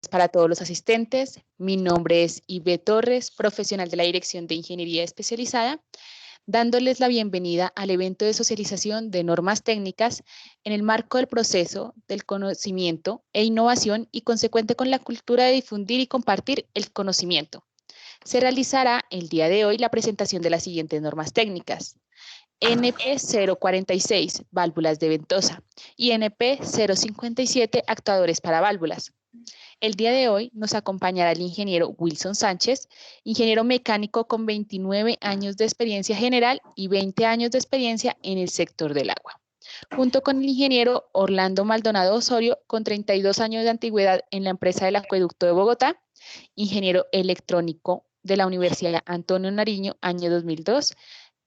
para todos los asistentes. Mi nombre es Ibe Torres, profesional de la Dirección de Ingeniería Especializada, dándoles la bienvenida al evento de socialización de normas técnicas en el marco del proceso del conocimiento e innovación y consecuente con la cultura de difundir y compartir el conocimiento. Se realizará el día de hoy la presentación de las siguientes normas técnicas. NP046, válvulas de ventosa, y NP057, actuadores para válvulas. El día de hoy nos acompañará el ingeniero Wilson Sánchez, ingeniero mecánico con 29 años de experiencia general y 20 años de experiencia en el sector del agua, junto con el ingeniero Orlando Maldonado Osorio, con 32 años de antigüedad en la empresa del Acueducto de Bogotá, ingeniero electrónico de la Universidad Antonio Nariño, año 2002,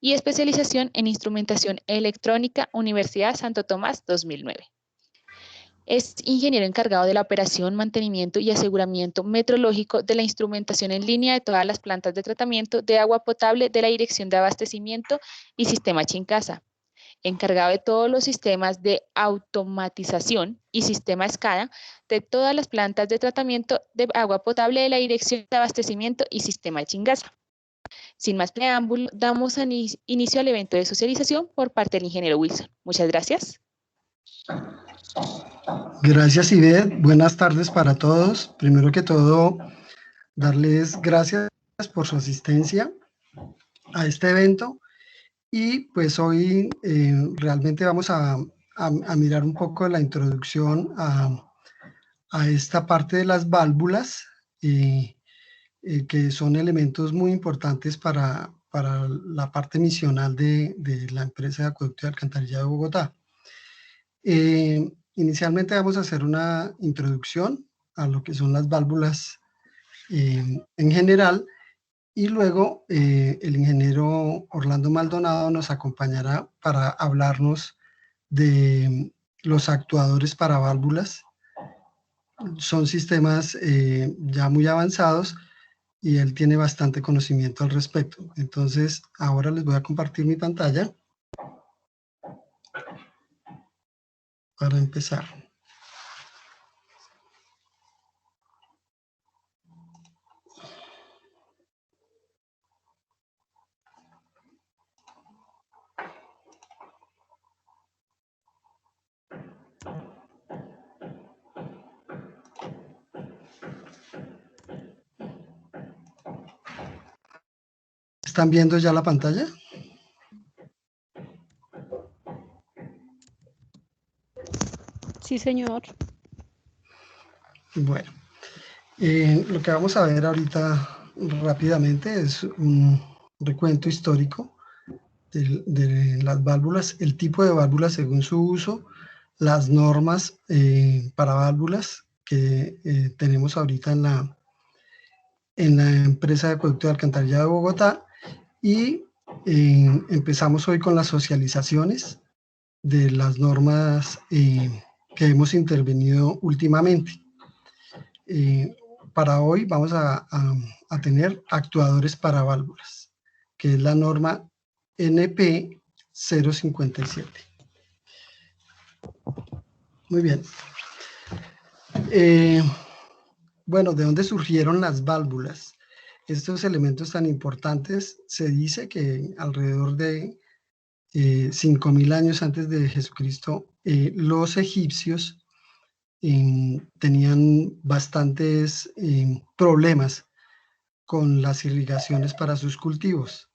y especialización en instrumentación electrónica, Universidad Santo Tomás, 2009. Es ingeniero encargado de la operación, mantenimiento y aseguramiento metrológico de la instrumentación en línea de todas las plantas de tratamiento de agua potable de la Dirección de Abastecimiento y Sistema Chincasa, encargado de todos los sistemas de automatización y sistema SCADA de todas las plantas de tratamiento de agua potable de la Dirección de Abastecimiento y Sistema Chincasa. Sin más preámbulo, damos inicio al evento de socialización por parte del ingeniero Wilson. Muchas gracias. Gracias, Ivette. Buenas tardes para todos. Primero que todo, darles gracias por su asistencia a este evento. Y pues hoy realmente vamos a mirar un poco la introducción a esta parte de las válvulas, que son elementos muy importantes para la parte misional de la empresa de acueducto y alcantarillado de Bogotá. Inicialmente vamos a hacer una introducción a lo que son las válvulas en general, y luego el ingeniero Orlando Maldonado nos acompañará para hablarnos de los actuadores para válvulas. Son sistemas ya muy avanzados y él tiene bastante conocimiento al respecto. Entonces, ahora les voy a compartir mi pantalla para empezar. ¿Están viendo ya la pantalla? Sí, señor. Bueno, lo que vamos a ver ahorita rápidamente es un recuento histórico de las válvulas, el tipo de válvulas según su uso, las normas para válvulas que tenemos ahorita en la empresa de acueducto de alcantarillado de Bogotá, y empezamos hoy con las socializaciones de las normas que hemos intervenido últimamente. Para hoy vamos a tener actuadores para válvulas, que es la norma NP 057. Muy bien. Bueno, ¿de dónde surgieron las válvulas? Estos elementos tan importantes, se dice que alrededor de 5.000 años antes de Jesucristo, los egipcios tenían bastantes problemas con las irrigaciones para sus cultivos,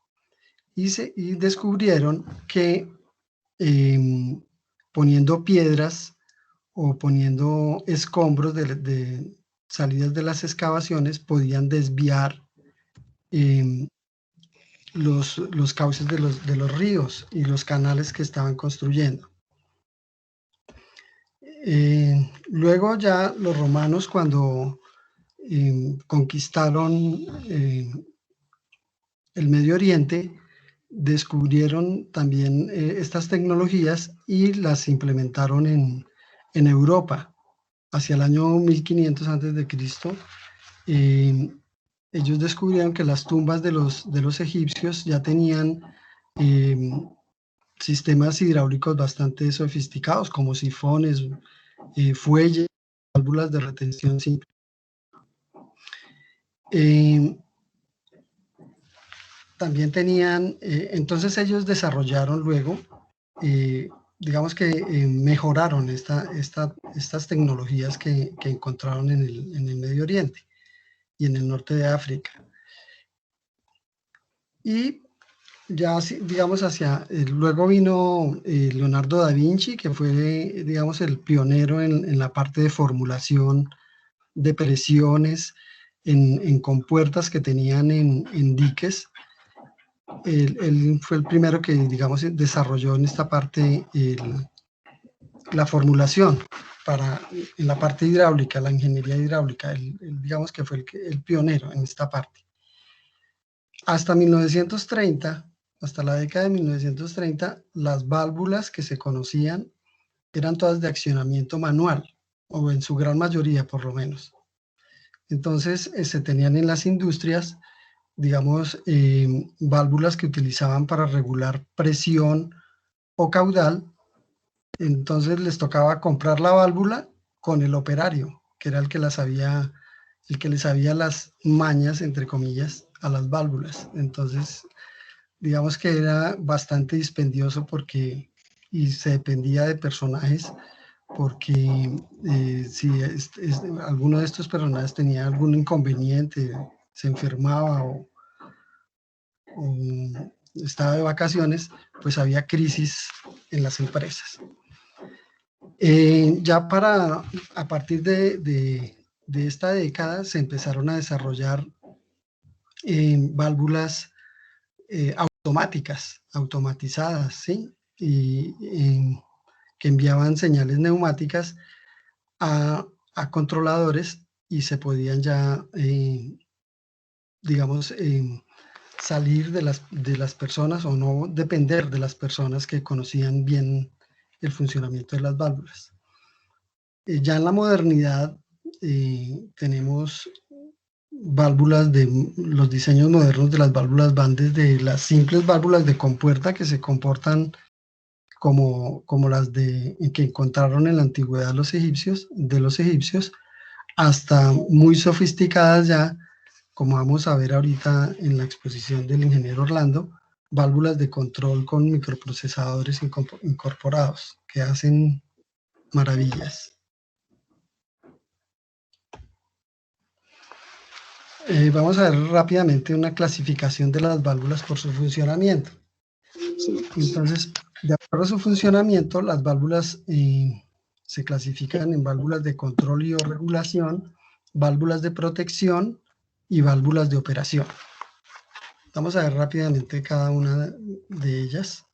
y descubrieron que poniendo piedras o poniendo escombros de salidas de las excavaciones podían desviar los cauces de los ríos y los canales que estaban construyendo. Luego ya los romanos, cuando conquistaron el Medio Oriente, descubrieron también estas tecnologías y las implementaron en Europa. Hacia el año 1500 a.C., ellos descubrieron que las tumbas de los egipcios ya tenían sistemas hidráulicos bastante sofisticados, como sifones, fuelles, válvulas de retención simple. También tenían, entonces ellos desarrollaron luego, digamos que mejoraron estas tecnologías que encontraron en el Medio Oriente y en el norte de África. Y ya, digamos, luego vino Leonardo da Vinci, que fue, digamos, el pionero en la parte de formulación de presiones en compuertas que tenían en diques. Él fue el primero que, digamos, desarrolló en esta parte la formulación en la parte hidráulica, la ingeniería hidráulica. Él, digamos que fue el pionero en esta parte. Hasta 1930, hasta la década de 1930, las válvulas que se conocían eran todas de accionamiento manual, o en su gran mayoría por lo menos. Entonces se tenían en las industrias, digamos, válvulas que utilizaban para regular presión o caudal. Entonces les tocaba comprar la válvula con el operario, que era el que le sabía las mañas, entre comillas, a las válvulas. Entonces, digamos que era bastante dispendioso y se dependía de personajes, porque si alguno de estos personajes tenía algún inconveniente, se enfermaba o estaba de vacaciones, pues había crisis en las empresas. Ya a partir de esta década se empezaron a desarrollar válvulas automatizadas, ¿sí? Que enviaban señales neumáticas a controladores y se podían ya, digamos, salir de las personas o no depender de las personas que conocían bien el funcionamiento de las válvulas. Ya en la modernidad tenemos válvulas los diseños modernos de las válvulas van desde las simples válvulas de compuerta que se comportan como las que encontraron en la antigüedad los egipcios, hasta muy sofisticadas ya, como vamos a ver ahorita en la exposición del ingeniero Orlando, válvulas de control con microprocesadores incorporados que hacen maravillas. Vamos a ver rápidamente una clasificación de las válvulas por su funcionamiento. Entonces, de acuerdo a su funcionamiento, las válvulas se clasifican en válvulas de control y o regulación, válvulas de protección y válvulas de operación. Vamos a ver rápidamente cada una de ellas.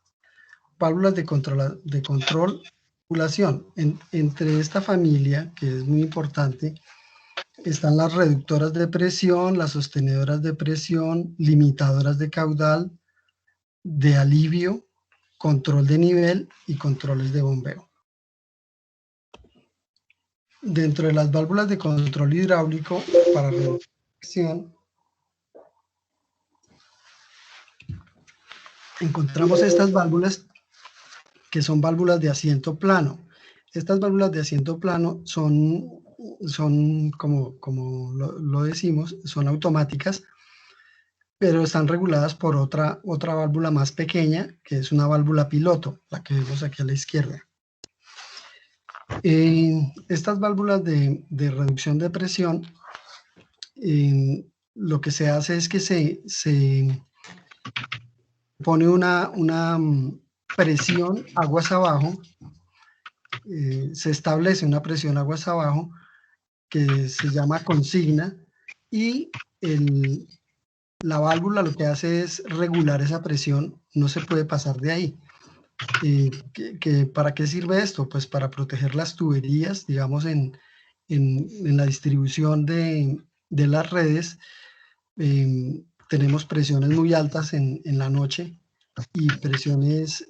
Válvulas de control regulación. Entre esta familia, que es muy importante, están las reductoras de presión, las sostenedoras de presión, limitadoras de caudal, de alivio, control de nivel y controles de bombeo. Dentro de las válvulas de control hidráulico para reducción, encontramos estas válvulas que son válvulas de asiento plano. Estas válvulas de asiento plano son como lo decimos, son automáticas, pero están reguladas por otra válvula más pequeña, que es una válvula piloto, la que vemos aquí a la izquierda. Estas válvulas de reducción de presión, lo que se hace es que se pone una presión aguas abajo, se establece una presión aguas abajo que se llama consigna, y la válvula lo que hace es regular esa presión, no se puede pasar de ahí. ¿Para qué sirve esto? Pues para proteger las tuberías, digamos, en la distribución de las redes. Tenemos presiones muy altas en la noche y presiones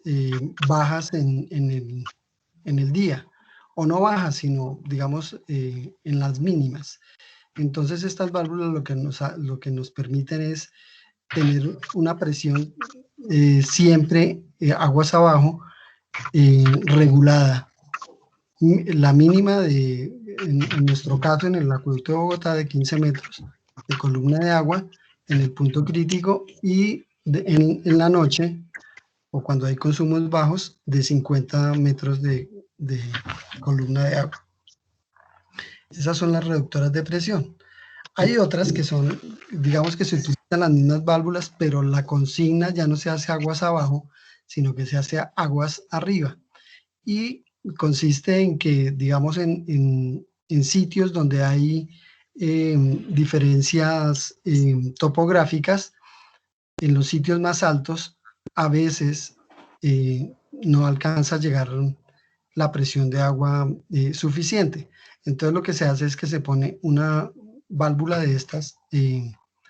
bajas en el día, o no bajas, sino, digamos, en las mínimas. Entonces estas válvulas lo que nos permiten es tener una presión siempre aguas abajo, regulada. La mínima en nuestro caso en el acueducto de Bogotá de 15 metros columna de agua en el punto crítico y en la noche o cuando hay consumos bajos de 50 metros de columna de agua. Esas son las reductoras de presión. Hay otras que son, digamos que se utilizan las mismas válvulas, pero la consigna ya no se hace aguas abajo, sino que se hace aguas arriba. Y consiste en que, digamos, en sitios donde hay diferencias topográficas, en los sitios más altos, a veces no alcanza a llegar la presión de agua suficiente. Entonces lo que se hace es que se pone una válvula de estas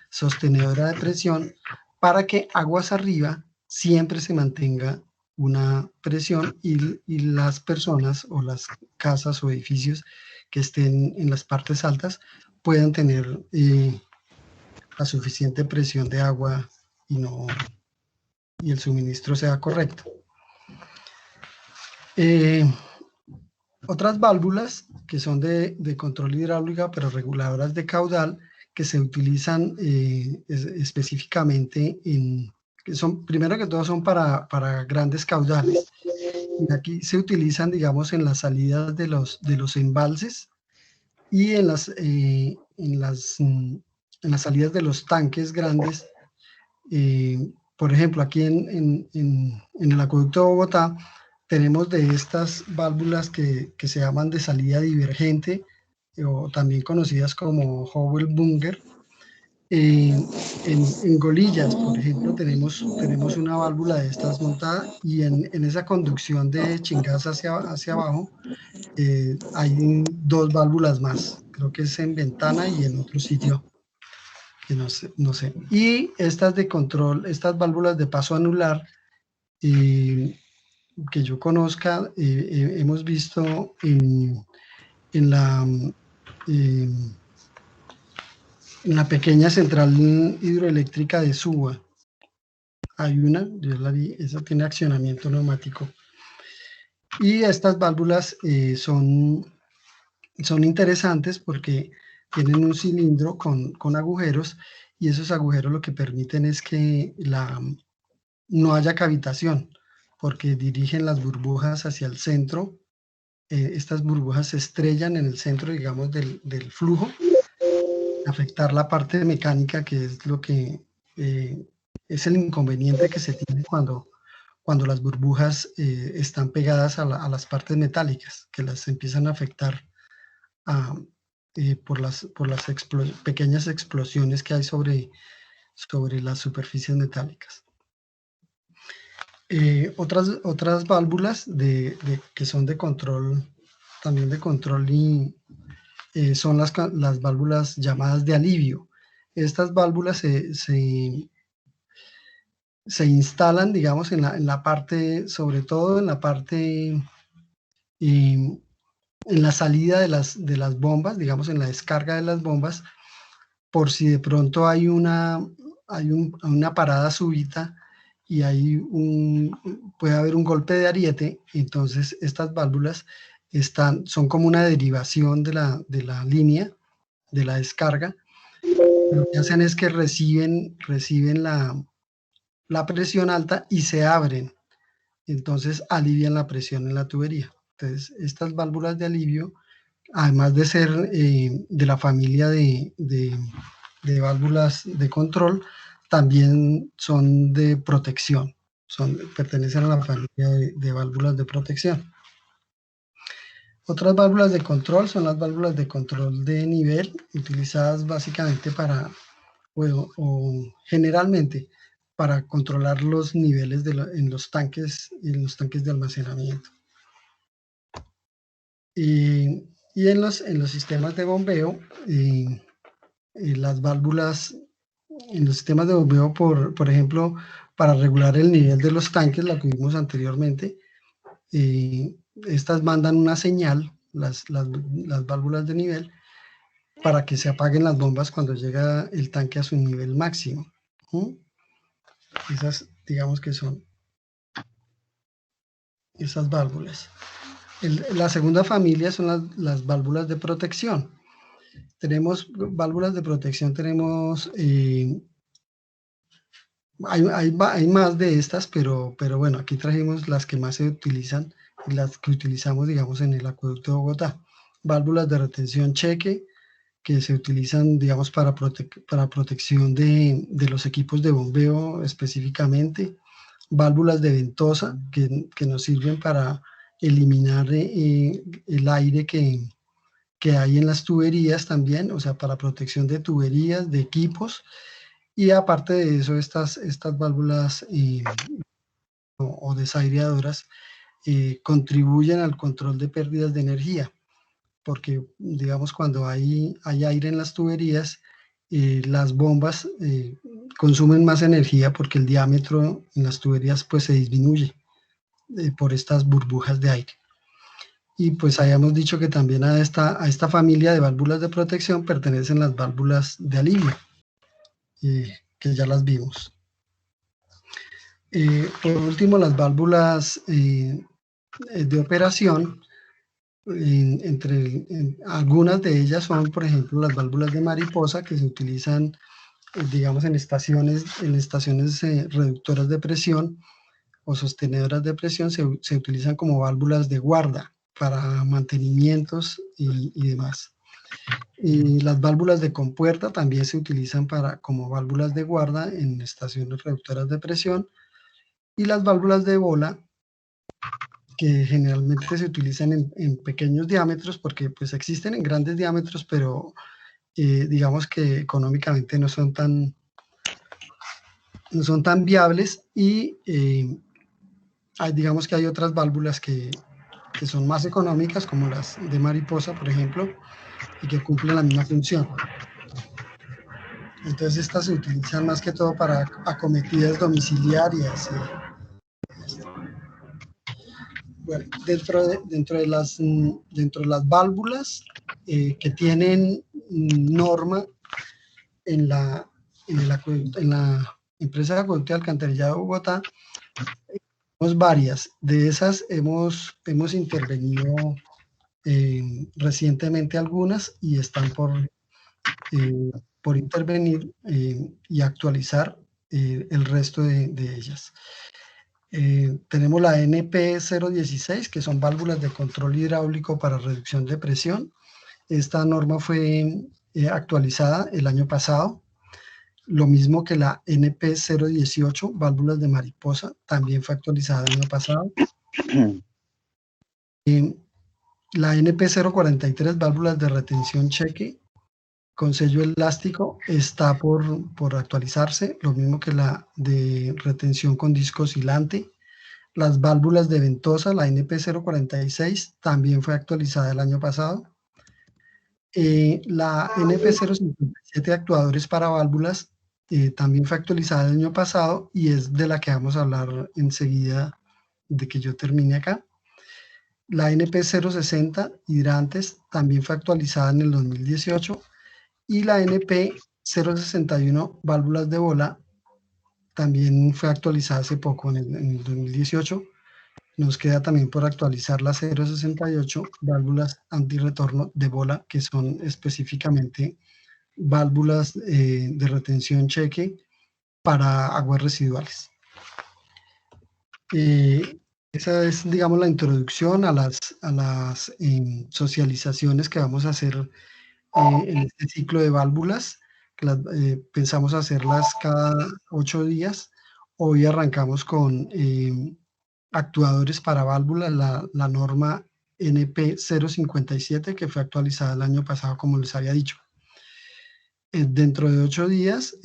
sostenedora de presión para que aguas arriba siempre se mantenga una presión y las personas o las casas o edificios que estén en las partes altas puedan tener la suficiente presión de agua y el suministro sea correcto. Otras válvulas que son de control hidráulica, pero reguladoras de caudal, que se utilizan específicamente que son, primero que todo, son para grandes caudales. Y aquí se utilizan, digamos, en las salidas de los embalses y en las salidas de los tanques grandes. Por ejemplo, aquí en el acueducto de Bogotá, tenemos de estas válvulas que se llaman de salida divergente, o también conocidas como Howell-Bunger. En Golillas, por ejemplo, tenemos una válvula de estas montada, y en esa conducción de Chingaza hacia abajo hay dos válvulas más. Creo que es en Ventana y en otro sitio que no sé. Y estas de control, estas válvulas de paso anular, que yo conozca, hemos visto en la pequeña central hidroeléctrica de Suba. Hay una, yo la vi, esa tiene accionamiento neumático. Y estas válvulas son interesantes porque tienen un cilindro con agujeros, y esos agujeros lo que permiten es que no haya cavitación, porque dirigen las burbujas hacia el centro. Estas burbujas se estrellan en el centro, digamos, del flujo, afectar la parte mecánica, que es lo que es el inconveniente que se tiene cuando las burbujas están pegadas a las partes metálicas, que las empiezan a afectar por las pequeñas explosiones que hay sobre las superficies metálicas. Otras válvulas que son de control, también de control, y son las válvulas llamadas de alivio. Estas válvulas se instalan, digamos, en la parte, sobre todo en la parte, en la salida de las bombas, digamos, en la descarga de las bombas, por si de pronto hay una parada súbita y puede haber un golpe de ariete. Entonces estas válvulas son como una derivación de la línea de la descarga. Lo que hacen es que reciben la presión alta y se abren, entonces alivian la presión en la tubería. Entonces estas válvulas de alivio, además de ser de la familia de válvulas de control, también son de protección, pertenecen a la familia de válvulas de protección. Otras válvulas de control son las válvulas de control de nivel, utilizadas básicamente o generalmente para controlar los niveles en los tanques de almacenamiento. Y en los sistemas de bombeo, las válvulas en los sistemas de bombeo, por ejemplo, para regular el nivel de los tanques, la que vimos anteriormente, estas mandan una señal, las válvulas de nivel, para que se apaguen las bombas cuando llega el tanque a su nivel máximo. Esas, digamos que son esas válvulas. La segunda familia son las válvulas de protección. Tenemos válvulas de protección, tenemos, hay más de estas, pero bueno, aquí trajimos las que más se utilizan y las que utilizamos, digamos, en el acueducto de Bogotá. Válvulas de retención cheque, que se utilizan, digamos, para protección de los equipos de bombeo específicamente. Válvulas de ventosa, que nos sirven para eliminar el aire que hay en las tuberías también, o sea, para protección de tuberías, de equipos. Y aparte de eso, estas válvulas o desaireadoras contribuyen al control de pérdidas de energía, porque digamos cuando hay aire en las tuberías, las bombas consumen más energía porque el diámetro en las tuberías pues se disminuye por estas burbujas de aire. Y pues hayamos dicho que también a esta familia de válvulas de protección pertenecen las válvulas de alivio, que ya las vimos. Por último, las válvulas de operación, algunas de ellas son, por ejemplo, las válvulas de mariposa que se utilizan, digamos, en estaciones reductoras de presión o sostenedoras de presión, se utilizan como válvulas de guarda para mantenimientos y demás. Y las válvulas de compuerta también se utilizan como válvulas de guarda en estaciones reductoras de presión. Y las válvulas de bola, que generalmente se utilizan en pequeños diámetros, porque pues existen en grandes diámetros, pero digamos que económicamente no son tan viables, y digamos que hay otras válvulas que son más económicas, como las de mariposa, por ejemplo, y que cumplen la misma función. Entonces estas se utilizan más que todo para acometidas domiciliarias. Bueno, dentro de las válvulas que tienen norma en la empresa de acueducto y alcantarillado de Bogotá, tenemos varias. De esas hemos intervenido recientemente algunas, y están por intervenir y actualizar el resto de ellas. Tenemos la NP016, que son válvulas de control hidráulico para reducción de presión. Esta norma fue actualizada el año pasado. Lo mismo que la NP018, válvulas de mariposa, también fue actualizada el año pasado. La NP043, válvulas de retención cheque con sello elástico, está por actualizarse, lo mismo que la de retención con disco oscilante. Las válvulas de ventosa, la NP046, también fue actualizada el año pasado. La NP057, actuadores para válvulas, también fue actualizada el año pasado, y es de la que vamos a hablar enseguida de que yo termine acá. La NP060, hidrantes, también fue actualizada en el 2018, y la NP061, válvulas de bola, también fue actualizada hace poco, en el 2018. Nos queda también por actualizar la 068, válvulas antirretorno de bola, que son específicamente válvulas de retención cheque para aguas residuales. Esa es, digamos, la introducción a las socializaciones que vamos a hacer en este ciclo de válvulas, que pensamos hacerlas cada 8 días. Hoy arrancamos con actuadores para válvulas, la norma NP057, que fue actualizada el año pasado, como les había dicho. Dentro de 8 días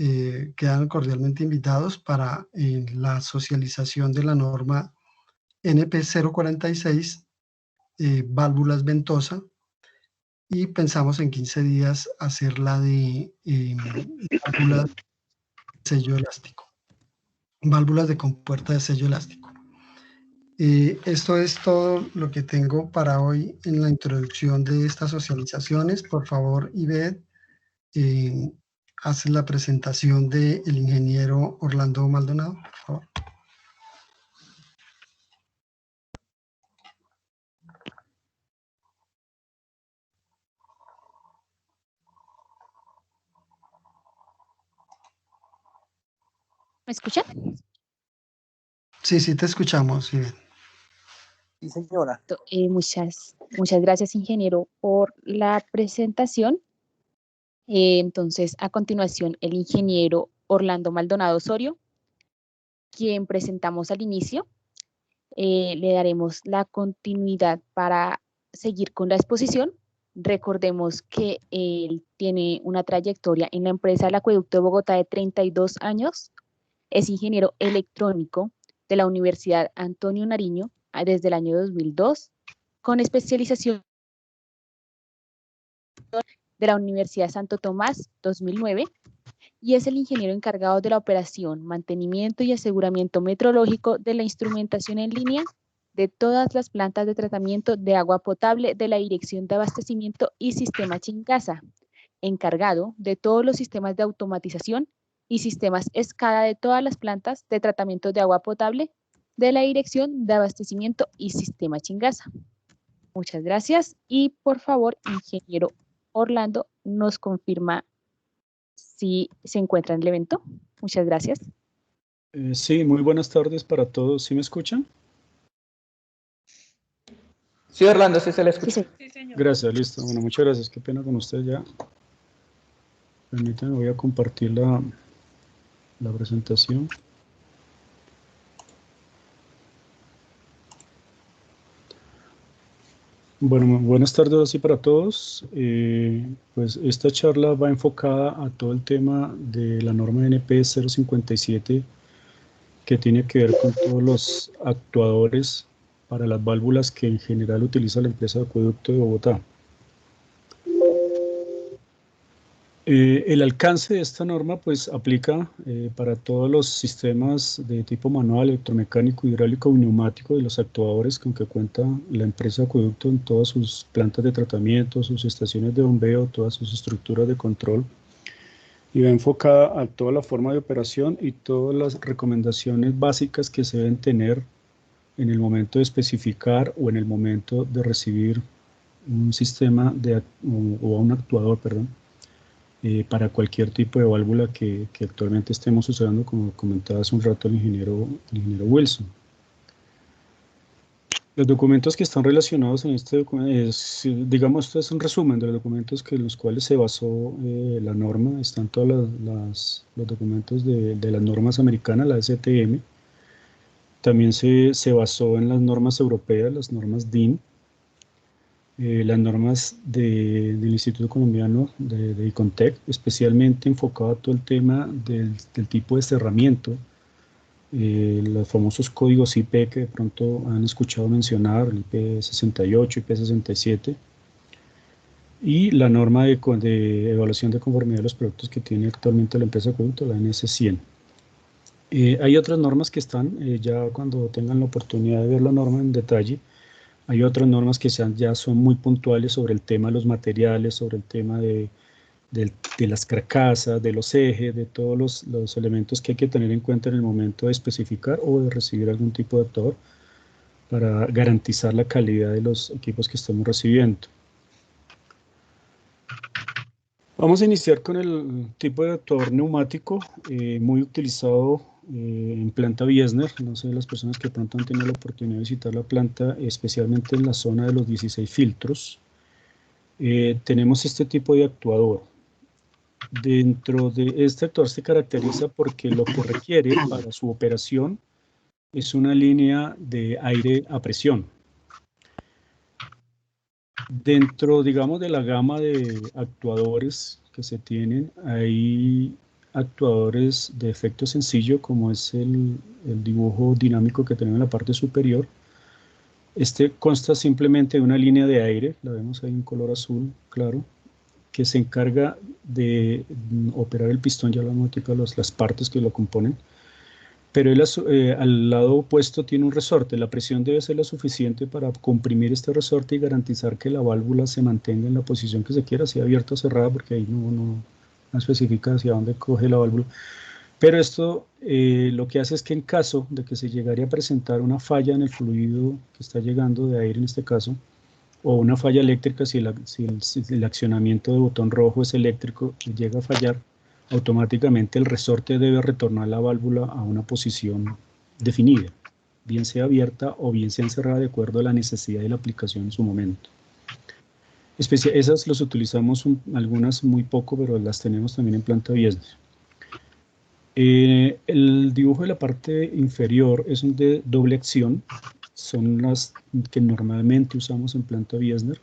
quedan cordialmente invitados para la socialización de la norma NP046, válvulas ventosa, y pensamos en 15 días hacer la de válvulas de sello elástico, válvulas de compuerta de sello elástico. Esto es todo lo que tengo para hoy en la introducción de estas socializaciones. Por favor, Ivette, hace la presentación del ingeniero Orlando Maldonado, por favor. ¿Me escuchan? Sí, sí, te escuchamos. Sí. Sí, señora. Muchas gracias, ingeniero, por la presentación. Entonces, a continuación, el ingeniero Orlando Maldonado Osorio, quien presentamos al inicio, le daremos la continuidad para seguir con la exposición. Recordemos que él tiene una trayectoria en la empresa del Acueducto de Bogotá de 32 años, es ingeniero electrónico de la Universidad Antonio Nariño desde el año 2002, con especialización de la Universidad Santo Tomás 2009, y es el ingeniero encargado de la operación, mantenimiento y aseguramiento metrológico de la instrumentación en línea de todas las plantas de tratamiento de agua potable de la Dirección de Abastecimiento y Sistema Chincasa, encargado de todos los sistemas de automatización y sistemas SCADA de todas las plantas de tratamiento de agua potable de la Dirección de Abastecimiento y Sistema Chincasa. Muchas gracias y por favor, ingeniero Orlando, nos confirma si se encuentra en el evento. Muchas gracias. Sí, muy buenas tardes para todos. ¿Sí me escuchan? Sí, Orlando, sí se le escucha. Sí, señor. Gracias, listo. Bueno, muchas gracias. Qué pena con usted ya. Permítanme, voy a compartir la presentación. Bueno, buenas tardes así para todos. Pues esta charla va enfocada a todo el tema de la norma NP 057 que tiene que ver con todos los actuadores para las válvulas que en general utiliza la empresa de Acueducto de Bogotá. El alcance de esta norma pues aplica para todos los sistemas de tipo manual, electromecánico, hidráulico y neumático de los actuadores con que cuenta la empresa Acueducto en todas sus plantas de tratamiento, sus estaciones de bombeo, todas sus estructuras de control, y va enfocada a toda la forma de operación y todas las recomendaciones básicas que se deben tener en el momento de especificar o en el momento de recibir un sistema o un actuador, perdón, para cualquier tipo de válvula que actualmente estemos usando, como comentaba hace un rato el ingeniero Wilson. Los documentos que están relacionados en este documento, digamos, esto es un resumen de los documentos en los cuales se basó la norma. Están todos los documentos de las normas americanas, la STM. También se basó en las normas europeas, las normas DIN, las normas del Instituto Colombiano de ICONTEC, especialmente enfocado a todo el tema del tipo de cerramiento, los famosos códigos IP que de pronto han escuchado mencionar, el IP68, IP67, y la norma de evaluación de conformidad de los productos que tiene actualmente la empresa Acueducto, la NS100. Hay otras normas que están, ya cuando tengan la oportunidad de ver la norma en detalle, hay otras normas que ya son muy puntuales sobre el tema de los materiales, sobre el tema de las carcasas, de los ejes, de todos los elementos que hay que tener en cuenta en el momento de especificar o de recibir algún tipo de actuador para garantizar la calidad de los equipos que estamos recibiendo. Vamos a iniciar con el tipo de actuador neumático muy utilizado en planta Biesner. No sé, las personas que pronto han tenido la oportunidad de visitar la planta, especialmente en la zona de los 16 filtros, tenemos este tipo de actuador. Dentro de este actuador se caracteriza porque lo que requiere para su operación es una línea de aire a presión. Dentro, digamos, de la gama de actuadores que se tienen, hay actuadores de efecto sencillo, como es el dibujo dinámico que tenemos en la parte superior. Este consta simplemente de una línea de aire, la vemos ahí en color azul, claro, que se encarga de operar el pistón, ya lo hemos explicado, las partes que lo componen. Pero él, al lado opuesto tiene un resorte. La presión debe ser la suficiente para comprimir este resorte y garantizar que la válvula se mantenga en la posición que se quiera, sea abierta o cerrada, porque ahí no especifica hacia dónde coge la válvula. Pero esto lo que hace es que en caso de que se llegara a presentar una falla en el fluido que está llegando de aire en este caso, o una falla eléctrica, si el accionamiento del botón rojo es eléctrico y llega a fallar, automáticamente el resorte debe retornar la válvula a una posición definida, bien sea abierta o bien sea encerrada de acuerdo a la necesidad de la aplicación en su momento. Esas las utilizamos algunas muy poco, pero las tenemos también en planta Wiesner. El dibujo de la parte inferior es un de doble acción, son las que normalmente usamos en planta Wiesner.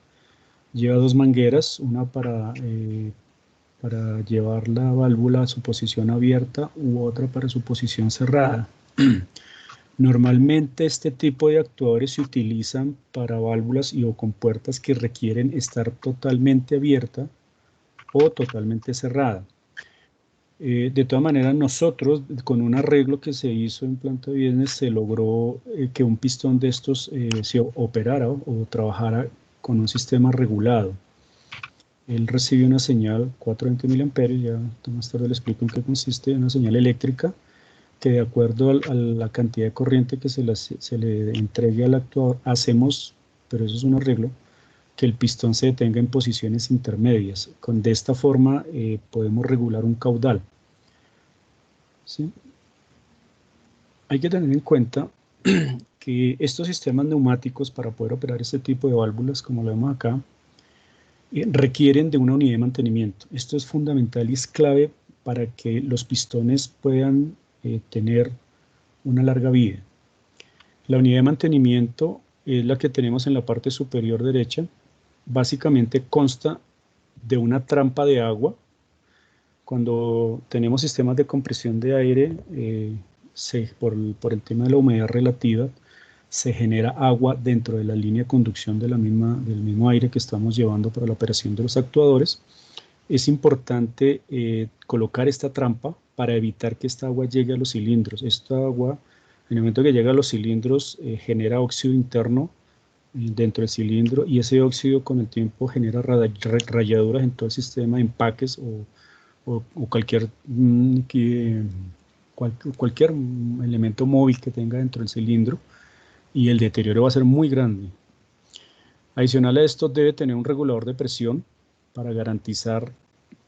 Lleva dos mangueras, una para llevar la válvula a su posición abierta u otra para su posición cerrada. Normalmente este tipo de actuadores se utilizan para válvulas o compuertas que requieren estar totalmente abierta o totalmente cerrada. De todas maneras, nosotros, con un arreglo que se hizo en planta Wiesner, se logró que un pistón de estos se operara o trabajara con un sistema regulado. Él recibe una señal 420 mA, ya más tarde le explico en qué consiste, una señal eléctrica que de acuerdo a la cantidad de corriente que se le entregue al actuador, hacemos, pero eso es un arreglo, que el pistón se detenga en posiciones intermedias. De esta forma podemos regular un caudal. ¿Sí? Hay que tener en cuenta que estos sistemas neumáticos, para poder operar este tipo de válvulas, como lo vemos acá, requieren de una unidad de mantenimiento. Esto es fundamental y es clave para que los pistones puedan tener una larga vida. La unidad de mantenimiento es la que tenemos en la parte superior derecha. Básicamente consta de una trampa de agua. Cuando tenemos sistemas de compresión de aire, por el tema de la humedad relativa, se genera agua dentro de la línea de conducción del mismo aire que estamos llevando para la operación de los actuadores. Es importante colocar esta trampa para evitar que esta agua llegue a los cilindros. Esta agua, en el momento que llega a los cilindros, genera óxido interno dentro del cilindro, y ese óxido con el tiempo genera rayaduras en todo el sistema, empaques o cualquier elemento móvil que tenga dentro del cilindro, y el deterioro va a ser muy grande. Adicional a esto, debe tener un regulador de presión para garantizar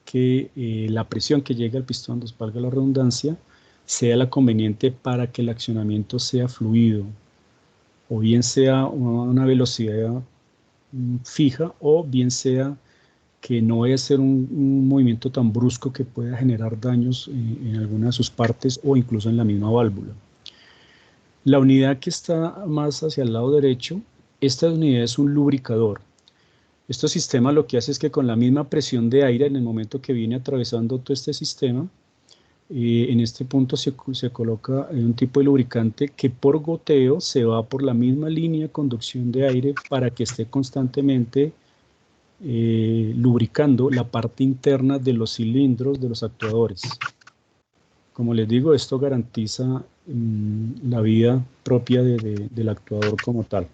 que la presión que llegue al pistón, valga la redundancia, sea la conveniente para que el accionamiento sea fluido, o bien sea una velocidad fija, o bien sea que no vaya a ser un movimiento tan brusco que pueda generar daños en alguna de sus partes o incluso en la misma válvula. La unidad que está más hacia el lado derecho, esta unidad es un lubricador. Este sistema lo que hace es que con la misma presión de aire, en el momento que viene atravesando todo este sistema, en este punto se coloca un tipo de lubricante que por goteo se va por la misma línea de conducción de aire para que esté constantemente lubricando la parte interna de los cilindros de los actuadores. Como les digo, esto garantiza la vida propia del actuador como tal.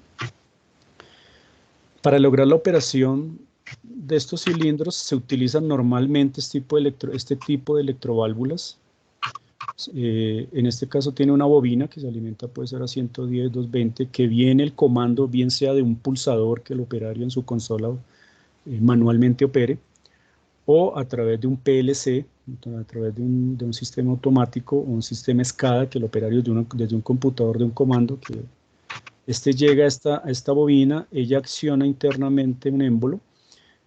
Para lograr la operación de estos cilindros se utilizan normalmente este tipo de electroválvulas. En este caso tiene una bobina que se alimenta, puede ser a 110, 220, que viene el comando, bien sea de un pulsador que el operario en su consola manualmente opere, o a través de un PLC, a través de un sistema automático o un sistema SCADA que el operario desde un computador de un comando, que llega a esta bobina, ella acciona internamente un émbolo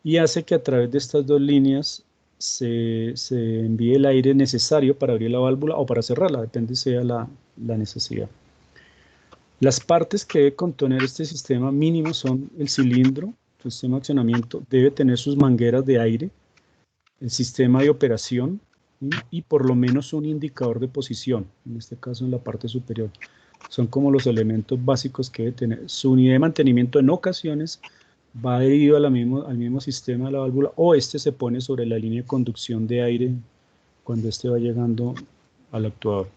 y hace que a través de estas dos líneas se envíe el aire necesario para abrir la válvula o para cerrarla, depende sea la necesidad. Las partes que debe contener este sistema mínimo son el cilindro, el sistema de accionamiento, debe tener sus mangueras de aire, el sistema de operación y por lo menos un indicador de posición, en este caso en la parte superior. Son como los elementos básicos que debe tener. Su unidad de mantenimiento en ocasiones va adherido al mismo sistema de la válvula, o se pone sobre la línea de conducción de aire cuando va llegando al actuador.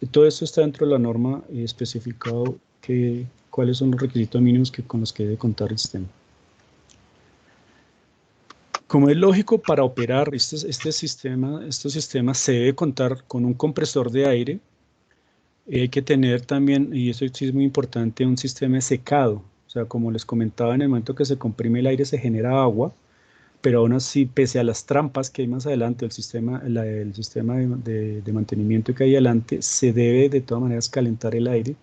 Todo esto está dentro de la norma especificado cuáles son los requisitos mínimos con los que debe contar el sistema. Como es lógico, para operar estos sistemas se debe contar con un compresor de aire. Hay que tener también, y eso sí es muy importante, un sistema de secado. O sea, como les comentaba, en el momento que se comprime el aire se genera agua, pero aún así, pese a las trampas que hay más adelante, el sistema de mantenimiento que hay adelante, se debe de todas maneras calentar el aire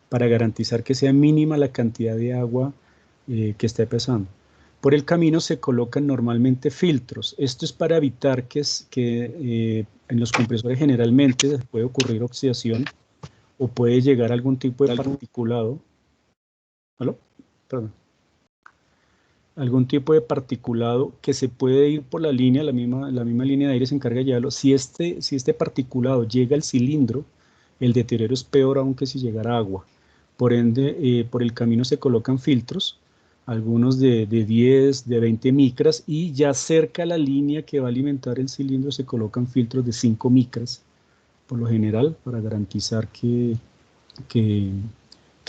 para garantizar que sea mínima la cantidad de agua que esté pesando. Por el camino se colocan normalmente filtros. Esto es para evitar que en los compresores generalmente puede ocurrir oxidación o puede llegar algún tipo de particulado. ¿Aló? Perdón. Algún tipo de particulado que se puede ir por la línea, la misma línea de aire se encarga de llevarlo. Si este particulado llega al cilindro, el deterioro es peor aún que si llegara agua. Por ende, por el camino se colocan filtros, algunos de 10, de 20 micras, y ya cerca a la línea que va a alimentar el cilindro se colocan filtros de 5 micras, por lo general, para garantizar que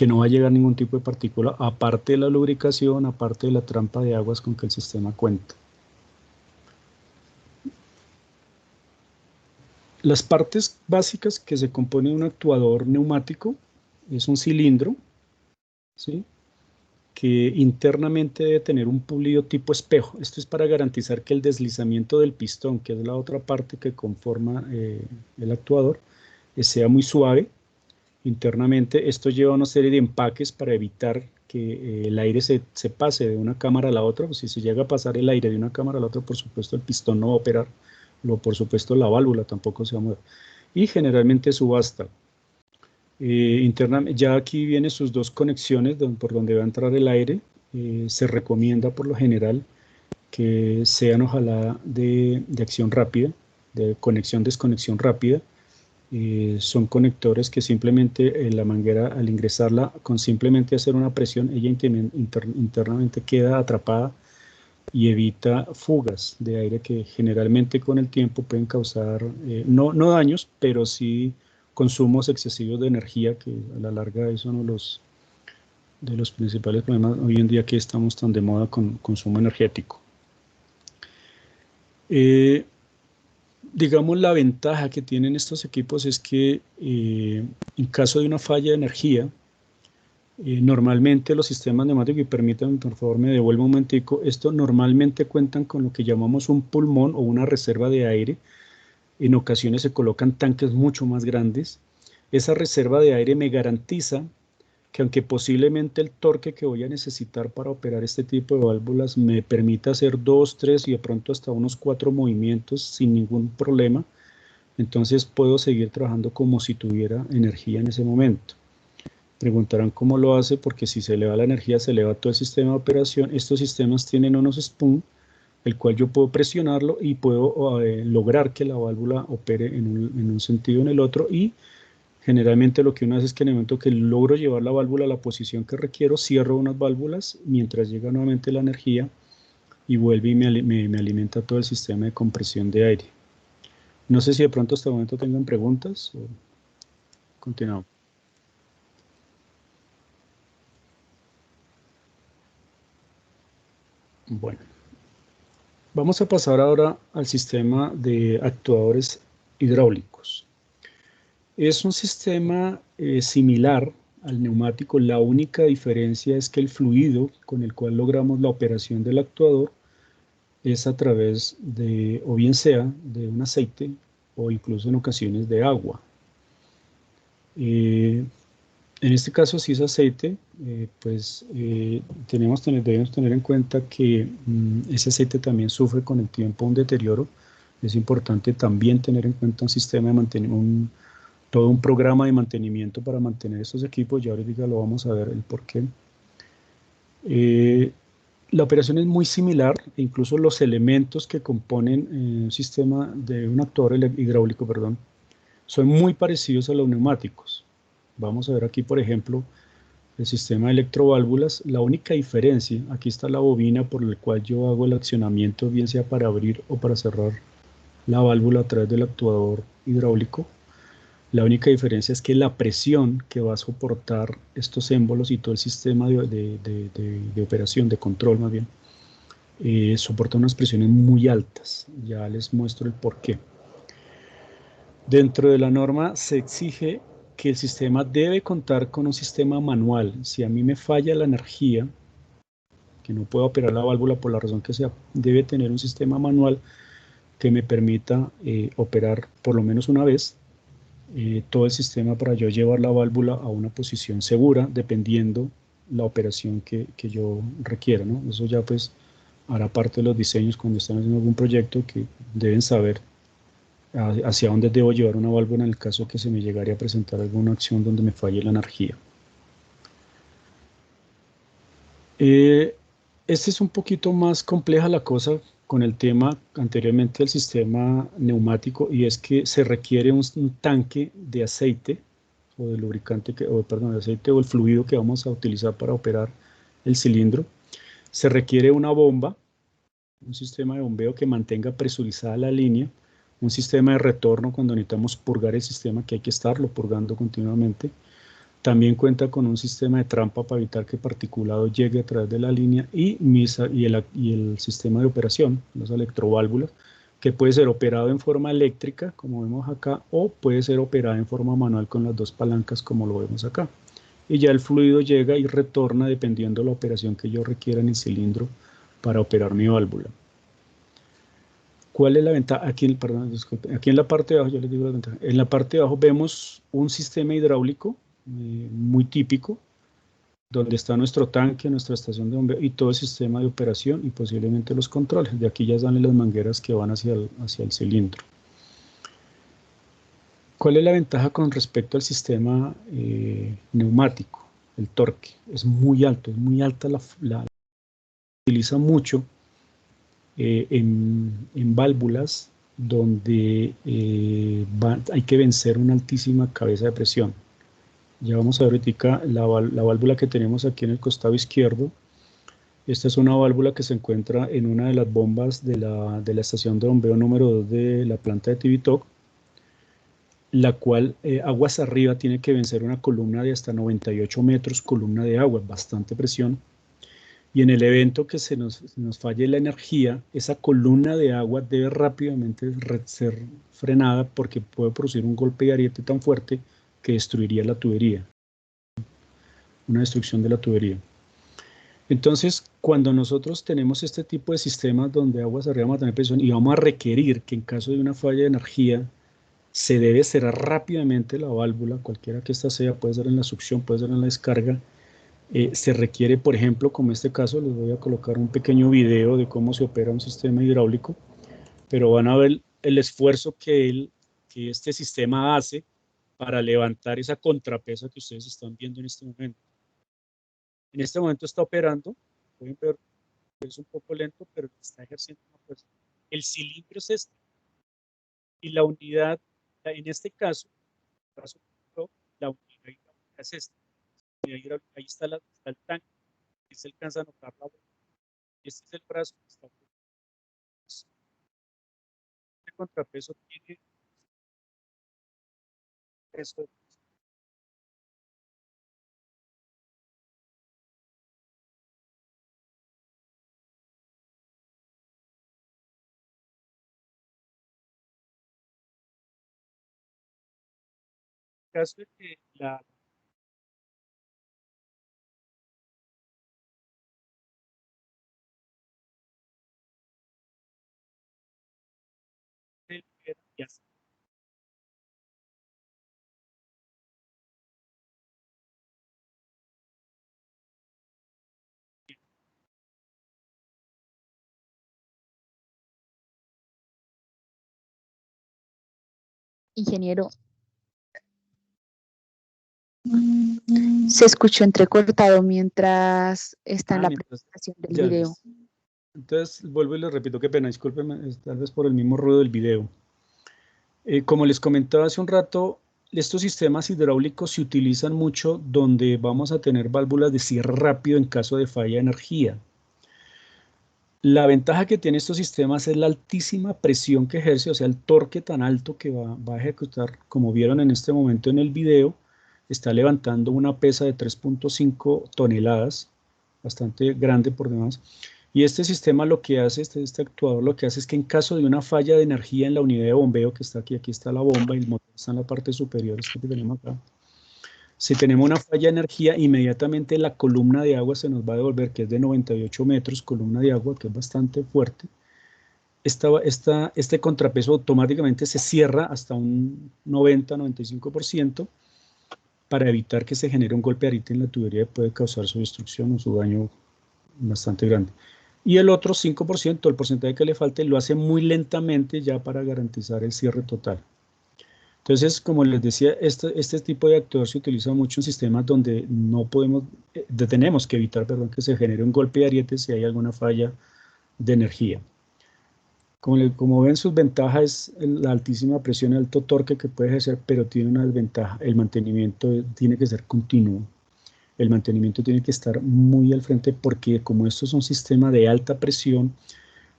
no va a llegar ningún tipo de partícula, aparte de la lubricación, aparte de la trampa de aguas con que el sistema cuenta. Las partes básicas que se componen de un actuador neumático es un cilindro, ¿sí?, que internamente debe tener un pulido tipo espejo. Esto es para garantizar que el deslizamiento del pistón, que es la otra parte que conforma el actuador, sea muy suave. Internamente esto lleva una serie de empaques para evitar que el aire se pase de una cámara a la otra. Pues si se llega a pasar el aire de una cámara a la otra, por supuesto el pistón no va a operar, por supuesto la válvula tampoco se va a mover. Y generalmente subasta. Internamente, ya aquí vienen sus dos conexiones por donde va a entrar el aire. Se recomienda por lo general que sean ojalá de acción rápida, de conexión-desconexión rápida. Son conectores que simplemente la manguera, al ingresarla, con simplemente hacer una presión, ella internamente queda atrapada y evita fugas de aire que generalmente con el tiempo pueden causar, no daños, pero sí consumos excesivos de energía, que a la larga es uno de los principales problemas hoy en día que estamos tan de moda con consumo energético. Digamos, la ventaja que tienen estos equipos es que en caso de una falla de energía, normalmente los sistemas neumáticos, y permítanme por favor me devuelvo un momentico, esto normalmente cuentan con lo que llamamos un pulmón o una reserva de aire. En ocasiones se colocan tanques mucho más grandes. Esa reserva de aire me garantiza que aunque posiblemente el torque que voy a necesitar para operar este tipo de válvulas me permita hacer 2, 3 y de pronto hasta unos 4 movimientos sin ningún problema, entonces puedo seguir trabajando como si tuviera energía en ese momento. Preguntarán cómo lo hace, porque si se eleva la energía se eleva todo el sistema de operación. Estos sistemas tienen unos spoon, el cual yo puedo presionarlo y puedo lograr que la válvula opere en un sentido o en el otro, y generalmente lo que uno hace es que en el momento que logro llevar la válvula a la posición que requiero, cierro unas válvulas mientras llega nuevamente la energía y vuelve y me alimenta todo el sistema de compresión de aire. No sé si de pronto hasta el momento tengan preguntas o continuamos. Bueno, vamos a pasar ahora al sistema de actuadores hidráulicos. Es un sistema similar al neumático. La única diferencia es que el fluido con el cual logramos la operación del actuador es a través de, o bien sea, de un aceite o incluso en ocasiones de agua. En este caso, si es aceite, debemos tener en cuenta que ese aceite también sufre con el tiempo un deterioro. Es importante también tener en cuenta un sistema de mantenimiento, todo un programa de mantenimiento para mantener estos equipos. Ya ahorita lo vamos a ver el por qué. La operación es muy similar, e incluso los elementos que componen un sistema de un actuador hidráulico, son muy parecidos a los neumáticos. Vamos a ver aquí, por ejemplo, el sistema de electroválvulas. La única diferencia, aquí está la bobina por la cual yo hago el accionamiento, bien sea para abrir o para cerrar la válvula a través del actuador hidráulico. La única diferencia es que la presión que va a soportar estos émbolos y todo el sistema de operación, de control más bien, soporta unas presiones muy altas. Ya les muestro el porqué. Dentro de la norma se exige que el sistema debe contar con un sistema manual. Si a mí me falla la energía, que no pueda operar la válvula por la razón que sea, debe tener un sistema manual que me permita operar por lo menos una vez todo el sistema para yo llevar la válvula a una posición segura, dependiendo la operación que yo requiera, ¿no? Eso ya pues hará parte de los diseños cuando están haciendo algún proyecto, que deben saber hacia dónde debo llevar una válvula en el caso que se me llegaría a presentar alguna acción donde me falle la energía. Este es un poquito más compleja la cosa con el tema anteriormente del sistema neumático, y es que se requiere un tanque de aceite o de lubricante, de aceite o el fluido que vamos a utilizar para operar el cilindro. Se requiere una bomba, un sistema de bombeo que mantenga presurizada la línea, un sistema de retorno cuando necesitamos purgar el sistema, que hay que estarlo purgando continuamente. También cuenta con un sistema de trampa para evitar que particulado llegue a través de la línea, y el sistema de operación, las electroválvulas, que puede ser operado en forma eléctrica, como vemos acá, o puede ser operada en forma manual con las dos palancas, como lo vemos acá. Y ya el fluido llega y retorna dependiendo de la operación que yo requiera en el cilindro para operar mi válvula. ¿Cuál es la ventaja? Aquí en la parte de abajo, yo les digo la ventaja. En la parte de abajo vemos un sistema hidráulico muy típico, donde está nuestro tanque, nuestra estación de bombeo y todo el sistema de operación y posiblemente los controles. De aquí ya salen las mangueras que van hacia el cilindro. ¿Cuál es la ventaja con respecto al sistema neumático? El torque es muy alto, es muy alta se utiliza mucho en válvulas donde hay que vencer una altísima cabeza de presión. Ya vamos a ver ahorita la válvula que tenemos aquí en el costado izquierdo. Esta es una válvula que se encuentra en una de las bombas de la estación de bombeo número 2 de la planta de Tibitoc, la cual aguas arriba tiene que vencer una columna de hasta 98 metros, columna de agua, bastante presión. Y en el evento que se nos falle la energía, esa columna de agua debe rápidamente ser frenada, porque puede producir un golpe de ariete tan fuerte que destruiría la tubería, una destrucción de la tubería. Entonces, cuando nosotros tenemos este tipo de sistemas donde aguas arriba vamos a tener presión y vamos a requerir que en caso de una falla de energía se debe cerrar rápidamente la válvula, cualquiera que ésta sea, puede ser en la succión, puede ser en la descarga, se requiere, por ejemplo, como en este caso, les voy a colocar un pequeño video de cómo se opera un sistema hidráulico, pero van a ver el esfuerzo que este sistema hace para levantar esa contrapesa que ustedes están viendo en este momento. En este momento está operando, pueden ver que es un poco lento, pero está ejerciendo una fuerza. El cilindro es este, y la unidad, en este caso la unidad hidráulica es esta. Ahí está el tanque, aquí se alcanza a notar la boca. Este es el brazo que está operando. Este contrapeso tiene peso. En caso de que la Ingeniero, se escuchó entrecortado mientras está en la presentación del video. Entonces, vuelvo y les repito, qué pena, discúlpenme, tal vez por el mismo ruido del video. Como les comentaba hace un rato, estos sistemas hidráulicos se utilizan mucho donde vamos a tener válvulas de cierre rápido en caso de falla de energía. La ventaja que tienen estos sistemas es la altísima presión que ejerce, o sea, el torque tan alto que va a ejecutar, como vieron en este momento en el video, está levantando una pesa de 3.5 toneladas, bastante grande por demás. Y este sistema lo que hace, este actuador lo que hace es que en caso de una falla de energía en la unidad de bombeo que está aquí está la bomba y el motor está en la parte superior, este que tenemos acá. Si tenemos una falla de energía, inmediatamente la columna de agua se nos va a devolver, que es de 98 metros, columna de agua, que es bastante fuerte. Este contrapeso automáticamente se cierra hasta un 90-95% para evitar que se genere un golpe de ariete en la tubería que puede causar su destrucción o su daño bastante grande. Y el otro 5%, el porcentaje que le falte, lo hace muy lentamente ya para garantizar el cierre total. Entonces, como les decía, este tipo de actuador se utiliza mucho en sistemas donde no podemos, tenemos que evitar, perdón, que se genere un golpe de ariete si hay alguna falla de energía. Como ven, sus ventajas es la altísima presión y alto torque que puede ejercer, pero tiene una desventaja: el mantenimiento tiene que ser continuo. El mantenimiento tiene que estar muy al frente, porque como esto es un sistema de alta presión,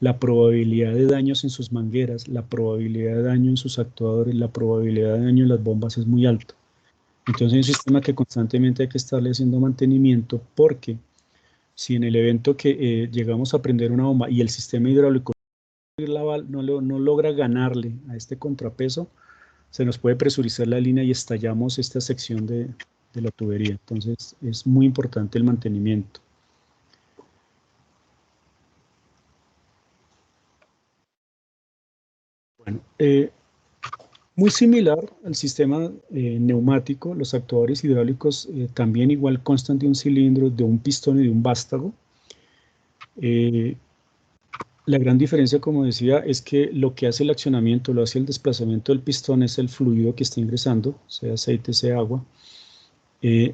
la probabilidad de daños en sus mangueras, la probabilidad de daño en sus actuadores, la probabilidad de daño en las bombas es muy alta. Entonces es un sistema que constantemente hay que estarle haciendo mantenimiento, porque si en el evento que llegamos a prender una bomba y el sistema hidráulico no logra ganarle a este contrapeso, se nos puede presurizar la línea y estallamos esta sección de la tubería. Entonces es muy importante el mantenimiento. Bueno, muy similar al sistema neumático, los actuadores hidráulicos también igual constan de un cilindro, de un pistón y de un vástago. La gran diferencia, como decía, es que lo que hace el accionamiento, lo hace el desplazamiento del pistón, es el fluido que está ingresando, sea aceite, sea agua.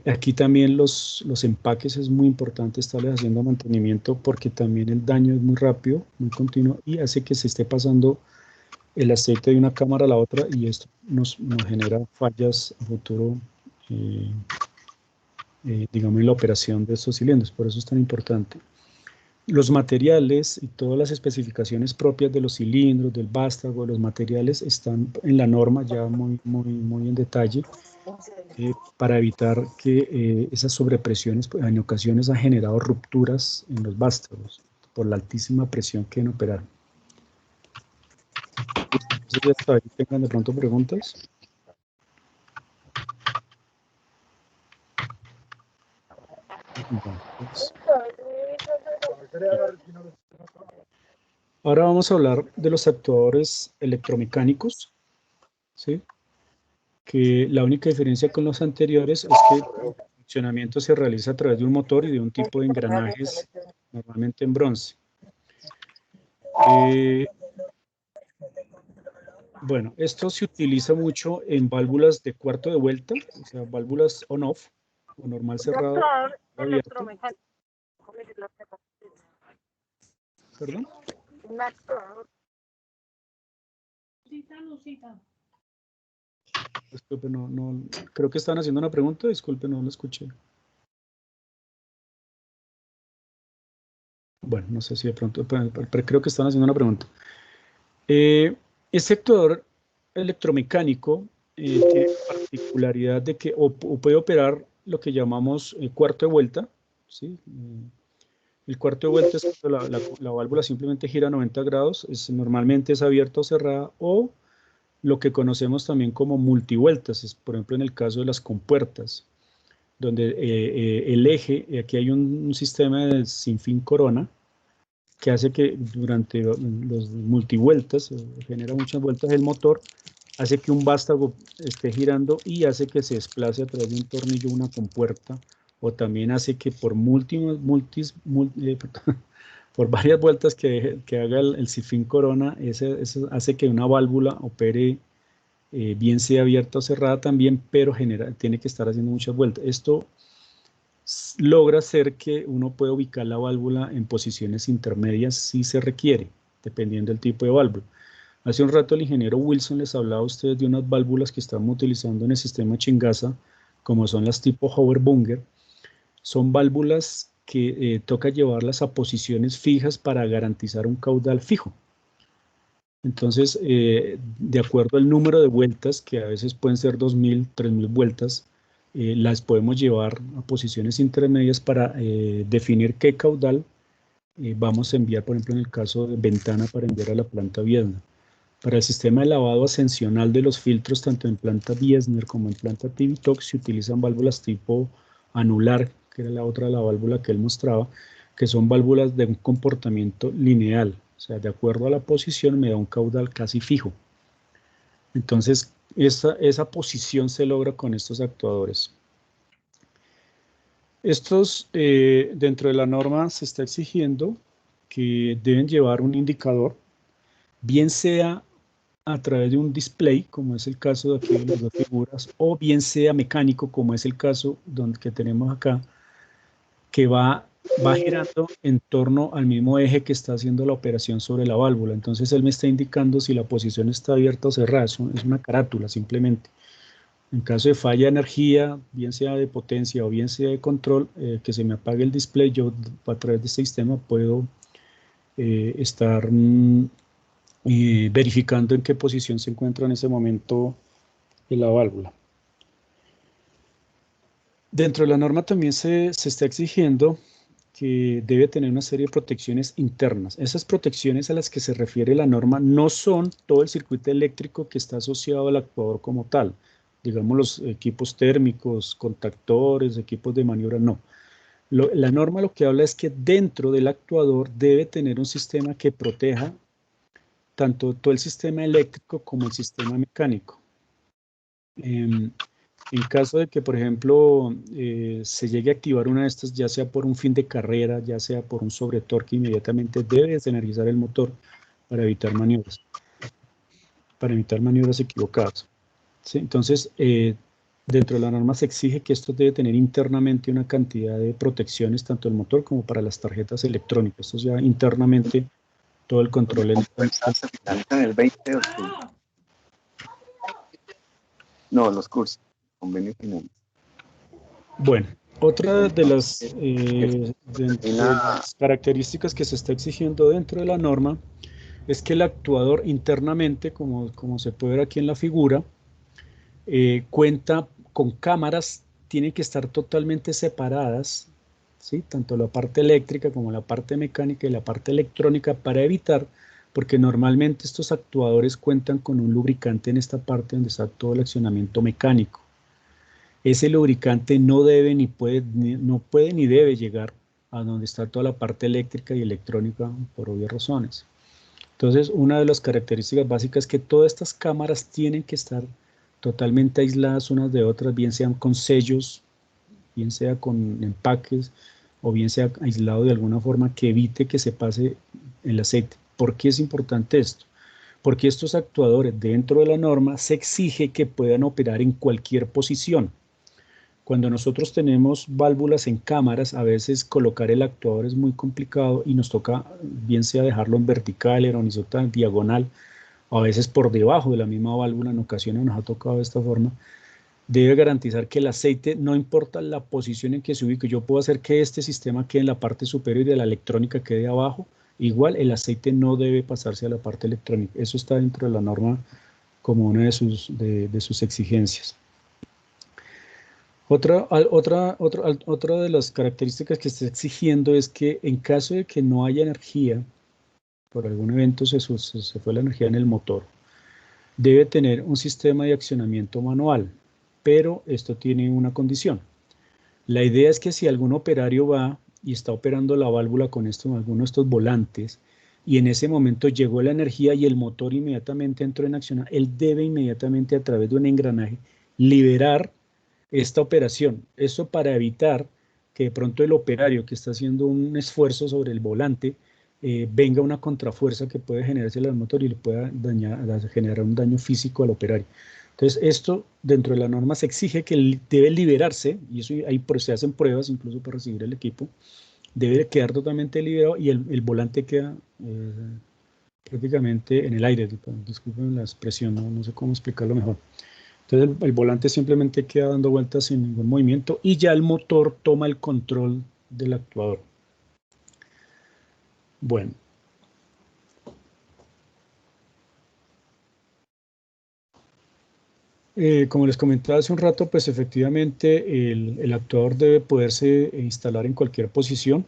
Aquí también los empaques es muy importante estarles haciendo mantenimiento, porque también el daño es muy rápido, muy continuo, y hace que se esté pasando el aceite de una cámara a la otra, y esto nos genera fallas a futuro, digamos, en la operación de estos cilindros. Por eso es tan importante. Los materiales y todas las especificaciones propias de los cilindros, del vástago, los materiales están en la norma ya muy en detalle, para evitar que esas sobrepresiones, pues, en ocasiones han generado rupturas en los vástagos por la altísima presión que deben operar. Entonces, ya está, ahí tengan de pronto preguntas. Entonces, ahora vamos a hablar de los actuadores electromecánicos, ¿sí? Que la única diferencia con los anteriores es que el funcionamiento se realiza a través de un motor y de un tipo de engranajes, normalmente en bronce. Bueno, esto se utiliza mucho en válvulas de cuarto de vuelta, o sea, válvulas on-off, o normal cerrado, abierto. ¿Perdón? Disculpe, no, creo que estaban haciendo una pregunta, disculpe, no lo escuché. Bueno, no sé si de pronto, pero creo que están haciendo una pregunta. Este actuador electromecánico tiene la particularidad de que o puede operar lo que llamamos cuarto de vuelta, ¿sí? El cuarto de vuelta es cuando la válvula simplemente gira 90 grados, normalmente es abierta o cerrada, o lo que conocemos también como multivueltas, por ejemplo en el caso de las compuertas, donde el eje, aquí hay un sistema de sinfín corona, que hace que durante los multivueltas, genera muchas vueltas el motor, hace que un vástago esté girando y hace que se desplace a través de un tornillo una compuerta, o también hace que por por varias vueltas que haga el sinfín corona, eso hace que una válvula opere, bien sea abierta o cerrada también, pero tiene que estar haciendo muchas vueltas. Esto logra hacer que uno pueda ubicar la válvula en posiciones intermedias si se requiere, dependiendo del tipo de válvula. Hace un rato el ingeniero Wilson les hablaba a ustedes de unas válvulas que estamos utilizando en el sistema Chingasa, como son las tipo Hauer-Bunger. Son válvulas que toca llevarlas a posiciones fijas para garantizar un caudal fijo. Entonces, de acuerdo al número de vueltas, que a veces pueden ser 2.000, 3.000 vueltas, las podemos llevar a posiciones intermedias para definir qué caudal vamos a enviar, por ejemplo, en el caso de ventana, para enviar a la planta Viedma. Para el sistema de lavado ascensional de los filtros, tanto en planta Biesner como en planta Tivitoc, se utilizan válvulas tipo anular, que era la otra de la válvula que él mostraba, que son válvulas de un comportamiento lineal, o sea, de acuerdo a la posición me da un caudal casi fijo. Entonces, esa posición se logra con estos actuadores. Estos, dentro de la norma se está exigiendo que deben llevar un indicador, bien sea a través de un display, como es el caso de aquí de las dos figuras, o bien sea mecánico, como es el caso que tenemos acá, que va girando en torno al mismo eje que está haciendo la operación sobre la válvula. Entonces él me está indicando si la posición está abierta o cerrada, es una carátula simplemente. En caso de falla de energía, bien sea de potencia o bien sea de control, que se me apague el display, yo a través de este sistema puedo estar verificando en qué posición se encuentra en ese momento la válvula. Dentro de la norma también se está exigiendo que debe tener una serie de protecciones internas. Esas protecciones a las que se refiere la norma no son todo el circuito eléctrico que está asociado al actuador como tal. Digamos los equipos térmicos, contactores, equipos de maniobra, no. La norma lo que habla es que dentro del actuador debe tener un sistema que proteja tanto todo el sistema eléctrico como el sistema mecánico. En caso de que, por ejemplo, se llegue a activar una de estas, ya sea por un fin de carrera, ya sea por un sobretorque, inmediatamente debe desenergizar el motor para evitar maniobras equivocadas. ¿Sí? Entonces, dentro de la norma se exige que esto debe tener internamente una cantidad de protecciones, tanto el motor como para las tarjetas electrónicas. Esto ya internamente todo el control electrónico. Se finalizan el 20 de octubre. No, los cursos. Convenio final. Bueno, otra de las características que se está exigiendo dentro de la norma es que el actuador internamente, como se puede ver aquí en la figura, cuenta con cámaras, tienen que estar totalmente separadas, ¿sí? Tanto la parte eléctrica como la parte mecánica y la parte electrónica, para evitar, porque normalmente estos actuadores cuentan con un lubricante en esta parte donde está todo el accionamiento mecánico. Ese lubricante no puede ni debe llegar a donde está toda la parte eléctrica y electrónica por obvias razones. Entonces, una de las características básicas es que todas estas cámaras tienen que estar totalmente aisladas unas de otras, bien sean con sellos, bien sea con empaques, o bien sea aislado de alguna forma que evite que se pase el aceite. ¿Por qué es importante esto? Porque estos actuadores dentro de la norma se exige que puedan operar en cualquier posición. Cuando nosotros tenemos válvulas en cámaras, a veces colocar el actuador es muy complicado y nos toca, bien sea dejarlo en vertical, en horizontal, diagonal, o a veces por debajo de la misma válvula, en ocasiones nos ha tocado de esta forma. Debe garantizar que el aceite, no importa la posición en que se ubique, yo puedo hacer que este sistema quede en la parte superior y de la electrónica quede abajo, igual el aceite no debe pasarse a la parte electrónica. Eso está dentro de la norma como una de sus exigencias. Otra de las características que está exigiendo es que en caso de que no haya energía, por algún evento se fue la energía en el motor, debe tener un sistema de accionamiento manual, pero esto tiene una condición. La idea es que si algún operario va y está operando la válvula con alguno de estos volantes, y en ese momento llegó la energía y el motor inmediatamente entró en acción, él debe inmediatamente a través de un engranaje liberar esta operación. Esto para evitar que de pronto el operario que está haciendo un esfuerzo sobre el volante venga una contrafuerza que puede generarse al motor y le pueda generar un daño físico al operario. Entonces, esto dentro de la norma se exige que debe liberarse, y eso ahí se hacen pruebas incluso para recibir el equipo, debe quedar totalmente liberado y el volante queda prácticamente en el aire. Disculpen la expresión, no sé cómo explicarlo mejor. Entonces el volante simplemente queda dando vueltas sin ningún movimiento y ya el motor toma el control del actuador. Bueno. Como les comentaba hace un rato, pues efectivamente el actuador debe poderse instalar en cualquier posición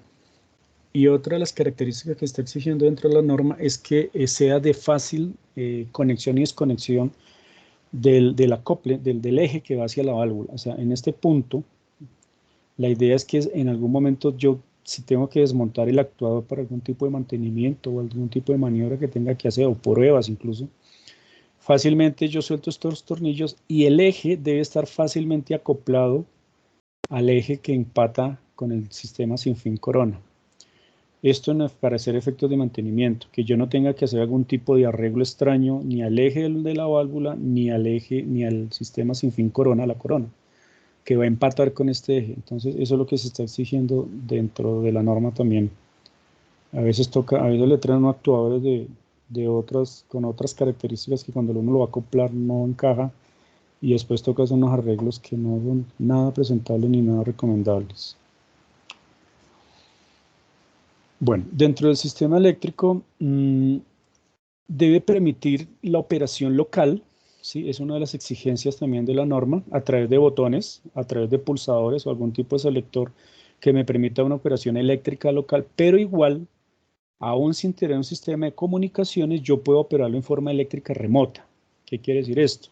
Y otra de las características que está exigiendo dentro de la norma es que sea de fácil conexión y desconexión del acople, del eje que va hacia la válvula. O sea, en este punto, la idea es que en algún momento yo, si tengo que desmontar el actuador para algún tipo de mantenimiento o algún tipo de maniobra que tenga que hacer, o pruebas incluso, fácilmente yo suelto estos tornillos y el eje debe estar fácilmente acoplado al eje que empata con el sistema sin fin corona. Esto no es para hacer efectos de mantenimiento, que yo no tenga que hacer algún tipo de arreglo extraño ni al eje de la válvula, ni al eje, ni al sistema sin fin corona, la corona, que va a empatar con este eje. Entonces, eso es lo que se está exigiendo dentro de la norma también. A veces le traen unos actuadores con otras características que cuando uno lo va a acoplar no encaja, y después toca hacer unos arreglos que no son nada presentables ni nada recomendables. Bueno, dentro del sistema eléctrico debe permitir la operación local, ¿sí? Es una de las exigencias también de la norma, a través de botones, a través de pulsadores o algún tipo de selector que me permita una operación eléctrica local, pero igual, aún sin tener un sistema de comunicaciones, yo puedo operarlo en forma eléctrica remota. ¿Qué quiere decir esto?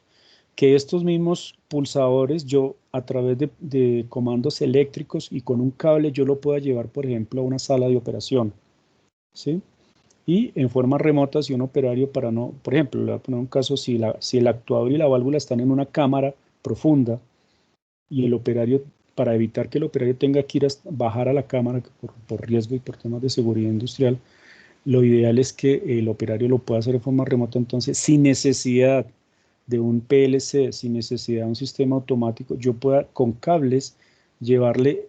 Que estos mismos pulsadores, yo a través de comandos eléctricos y con un cable, yo lo pueda llevar, por ejemplo, a una sala de operación, ¿sí? Y en forma remota, si un operario por ejemplo, le voy a poner un caso, si el actuador y la válvula están en una cámara profunda y el operario, para evitar que el operario tenga que bajar a la cámara por riesgo y por temas de seguridad industrial, lo ideal es que el operario lo pueda hacer en forma remota, entonces sin necesidad de un PLC, sin necesidad de un sistema automático, yo pueda con cables llevarle,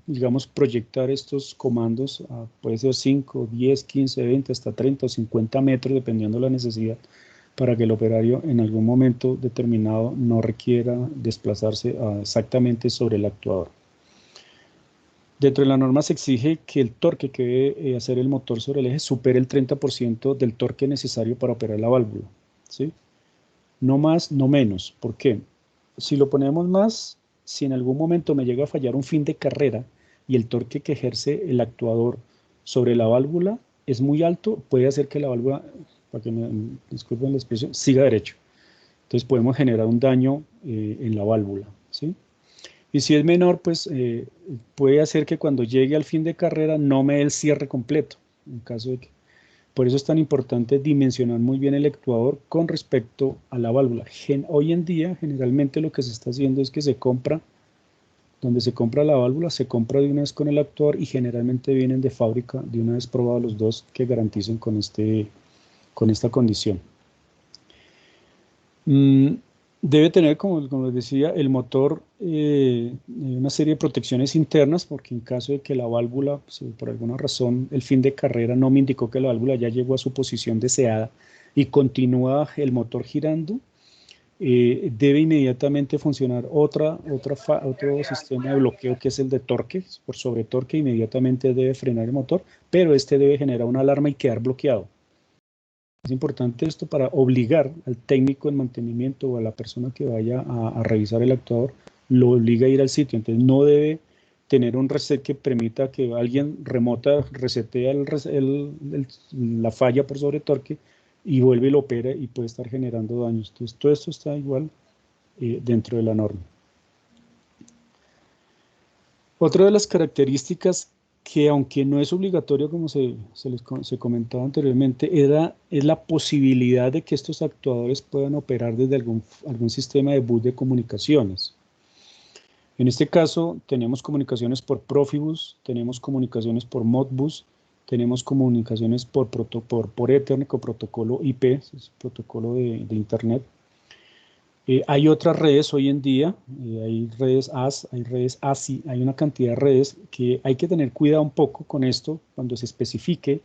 digamos, proyectar estos comandos a, puede ser 5, 10, 15, 20, hasta 30 o 50 metros, dependiendo de la necesidad, para que el operario en algún momento determinado no requiera desplazarse exactamente sobre el actuador. Dentro de la norma se exige que el torque que debe hacer el motor sobre el eje supere el 30% del torque necesario para operar la válvula, ¿sí? No más, no menos. ¿Por qué? Si lo ponemos más, si en algún momento me llega a fallar un fin de carrera y el torque que ejerce el actuador sobre la válvula es muy alto, puede hacer que la válvula, para que me disculpen la expresión, siga derecho. Entonces podemos generar un daño en la válvula, ¿sí? Y si es menor, pues puede hacer que cuando llegue al fin de carrera no me dé el cierre completo, en caso de que... Por eso es tan importante dimensionar muy bien el actuador con respecto a la válvula. Hoy en día, generalmente lo que se está haciendo es que donde se compra la válvula, se compra de una vez con el actuador y generalmente vienen de fábrica, de una vez probados los dos, que garanticen con esta condición. Debe tener, como les decía, el motor una serie de protecciones internas, porque en caso de que la válvula, pues, por alguna razón, el fin de carrera no me indicó que la válvula ya llegó a su posición deseada y continúa el motor girando, debe inmediatamente funcionar otro sistema de bloqueo, que es el de torque, por sobre torque, inmediatamente debe frenar el motor, pero este debe generar una alarma y quedar bloqueado. Es importante esto para obligar al técnico en mantenimiento o a la persona que vaya a revisar el actuador, lo obliga a ir al sitio. Entonces no debe tener un reset que permita que alguien remota resetea la falla por sobre torque y vuelve y lo opera y puede estar generando daños. Entonces todo esto está igual dentro de la norma. Otra de las características que, aunque no es obligatorio, como se comentaba anteriormente, es la posibilidad de que estos actuadores puedan operar desde algún sistema de bus de comunicaciones. En este caso tenemos comunicaciones por Profibus, tenemos comunicaciones por Modbus, tenemos comunicaciones por Ethernet o protocolo IP, es protocolo de Internet. Hay otras redes hoy en día, hay redes AS, hay redes ASI, hay una cantidad de redes que hay que tener cuidado un poco con esto cuando se especifique,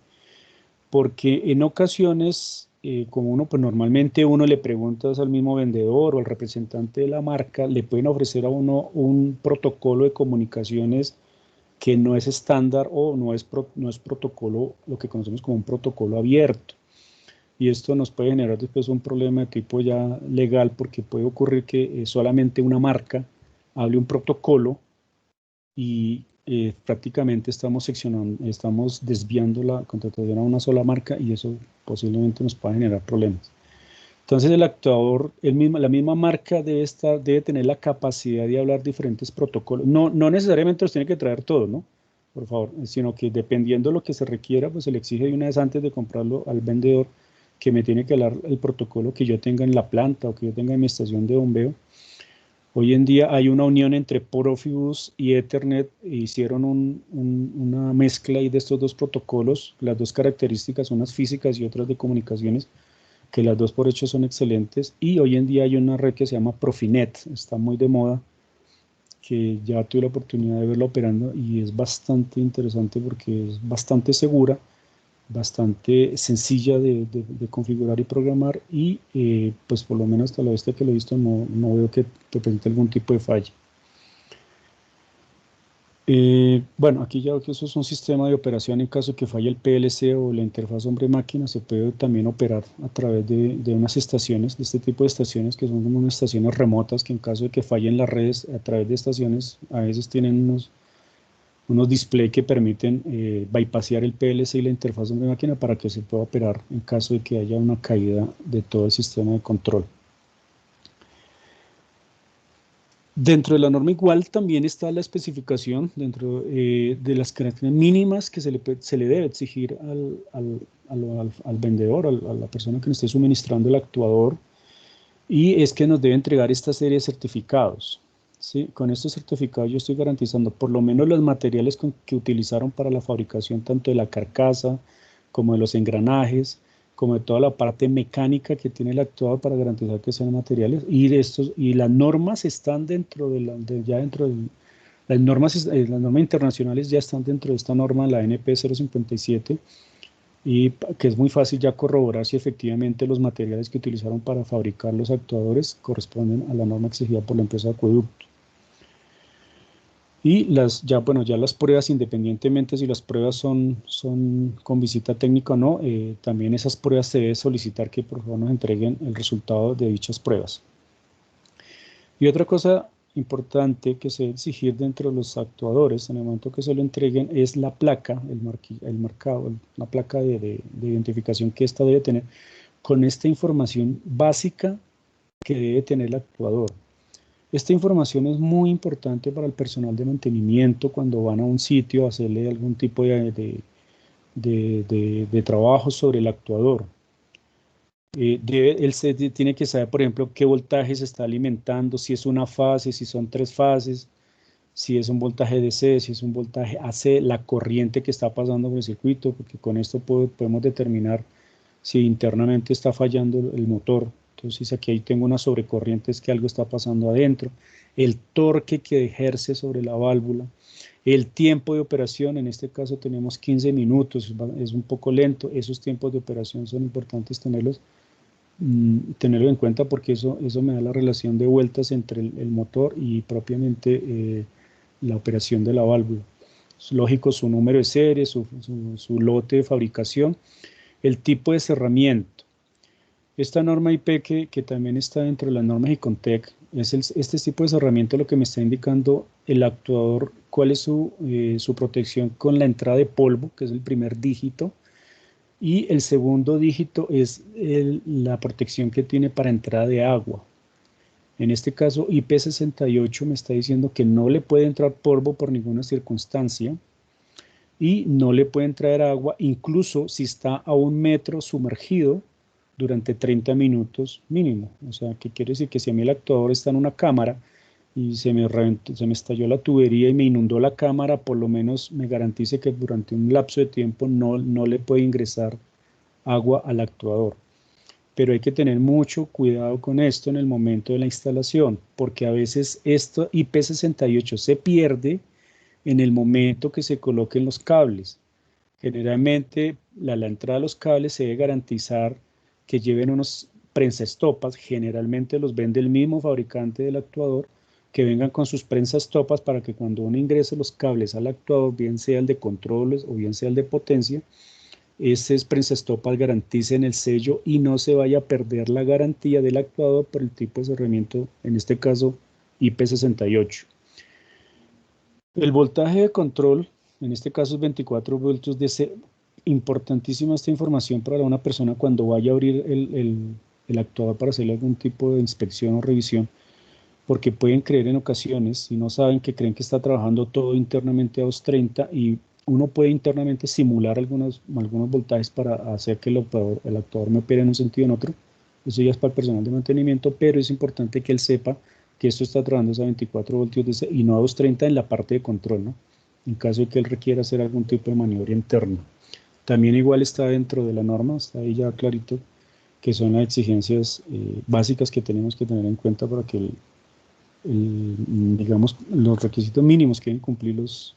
porque en ocasiones, como pues normalmente uno le pregunta al mismo vendedor o al representante de la marca, le pueden ofrecer a uno un protocolo de comunicaciones que no es estándar o no es protocolo, lo que conocemos como un protocolo abierto. Y esto nos puede generar después un problema de tipo ya legal, porque puede ocurrir que solamente una marca hable un protocolo y prácticamente estamos desviando la contratación a una sola marca y eso posiblemente nos pueda generar problemas. Entonces el actuador, la misma marca debe tener la capacidad de hablar diferentes protocolos. No necesariamente los tiene que traer todos, ¿no? Por favor, sino que dependiendo de lo que se requiera, pues se le exige de una vez antes de comprarlo al vendedor que me tiene que hablar el protocolo que yo tenga en la planta o que yo tenga en mi estación de bombeo. Hoy en día hay una unión entre Profibus y Ethernet, e hicieron una mezcla ahí de estos dos protocolos, las dos características, unas físicas y otras de comunicaciones, que las dos por hecho son excelentes, y hoy en día hay una red que se llama Profinet, está muy de moda, que ya tuve la oportunidad de verla operando y es bastante interesante porque es bastante segura, bastante sencilla de configurar y programar y pues por lo menos hasta la vez que lo he visto no veo que presente algún tipo de falla. Bueno, aquí ya veo que eso es un sistema de operación en caso que falle el PLC o la interfaz hombre-máquina, se puede también operar a través de unas estaciones, de este tipo de estaciones que son como unas estaciones remotas que en caso de que fallen las redes a través de estaciones, a veces tienen unos display que permiten bypassear el PLC y la interfaz hombre-máquina para que se pueda operar en caso de que haya una caída de todo el sistema de control. Dentro de la norma igual también está la especificación dentro de las características mínimas que se le debe exigir al vendedor, a la persona que nos esté suministrando el actuador, y es que nos debe entregar esta serie de certificados. ¿Sí? Con estos certificados yo estoy garantizando por lo menos los materiales que utilizaron para la fabricación tanto de la carcasa como de los engranajes, como de toda la parte mecánica que tiene el actuador para garantizar que sean materiales, y las normas están dentro las normas internacionales ya están dentro de esta norma, la NP 057, y que es muy fácil ya corroborar si efectivamente los materiales que utilizaron para fabricar los actuadores corresponden a la norma exigida por la empresa de acueducto. Y ya las pruebas, independientemente si las pruebas son con visita técnica o no, también esas pruebas se debe solicitar que por favor nos entreguen el resultado de dichas pruebas. Y otra cosa importante que se debe exigir dentro de los actuadores en el momento que se lo entreguen es la placa, el marcado, la placa de identificación que ésta debe tener con esta información básica que debe tener el actuador. Esta información es muy importante para el personal de mantenimiento cuando van a un sitio a hacerle algún tipo de trabajo sobre el actuador. Él tiene que saber, por ejemplo, qué voltaje se está alimentando, si es una fase, si son 3 fases, si es un voltaje DC, si es un voltaje AC, la corriente que está pasando por el circuito, porque con esto podemos determinar si internamente está fallando el motor. Entonces aquí ahí tengo una sobrecorriente, es que algo está pasando adentro, el torque que ejerce sobre la válvula, el tiempo de operación, en este caso tenemos 15 minutos, es un poco lento, esos tiempos de operación son importantes tenerlo en cuenta porque eso me da la relación de vueltas entre el motor y propiamente la operación de la válvula. Es lógico su número de serie, su lote de fabricación, el tipo de cerramiento. Esta norma IP que también está dentro de las normas ICONTEC, este tipo de cerramiento lo que me está indicando el actuador, cuál es su protección con la entrada de polvo, que es el primer dígito, y el segundo dígito es la protección que tiene para entrada de agua. En este caso IP68 me está diciendo que no le puede entrar polvo por ninguna circunstancia y no le puede entrar agua, incluso si está a 1 metro sumergido durante 30 minutos mínimo. O sea, ¿qué quiere decir? Que si a mí el actuador está en una cámara y se me estalló la tubería y me inundó la cámara, por lo menos me garantice que durante un lapso de tiempo no le puede ingresar agua al actuador. Pero hay que tener mucho cuidado con esto en el momento de la instalación, porque a veces esto IP68 se pierde en el momento que se coloquen los cables. Generalmente la entrada de los cables se debe garantizar que lleven unos prensaestopas, generalmente los vende el mismo fabricante del actuador, que vengan con sus prensaestopas para que cuando uno ingrese los cables al actuador, bien sea el de controles o bien sea el de potencia, esos prensaestopas garanticen el sello y no se vaya a perder la garantía del actuador por el tipo de cerramiento, en este caso IP68. El voltaje de control, en este caso es 24 voltios DC. Importantísima esta información para una persona cuando vaya a abrir el actuador para hacerle algún tipo de inspección o revisión, porque pueden creer en ocasiones, si no saben, que creen que está trabajando todo internamente a 230 y uno puede internamente simular algunos voltajes para hacer que el actuador me opere en un sentido o en otro. Eso ya es para el personal de mantenimiento, pero es importante que él sepa que esto está trabajando a 24 voltios DC y no a 230 en la parte de control, ¿no? En caso de que él requiera hacer algún tipo de maniobra interna. También igual está dentro de la norma, está ahí ya clarito, que son las exigencias básicas que tenemos que tener en cuenta para que digamos, los requisitos mínimos que deben cumplir los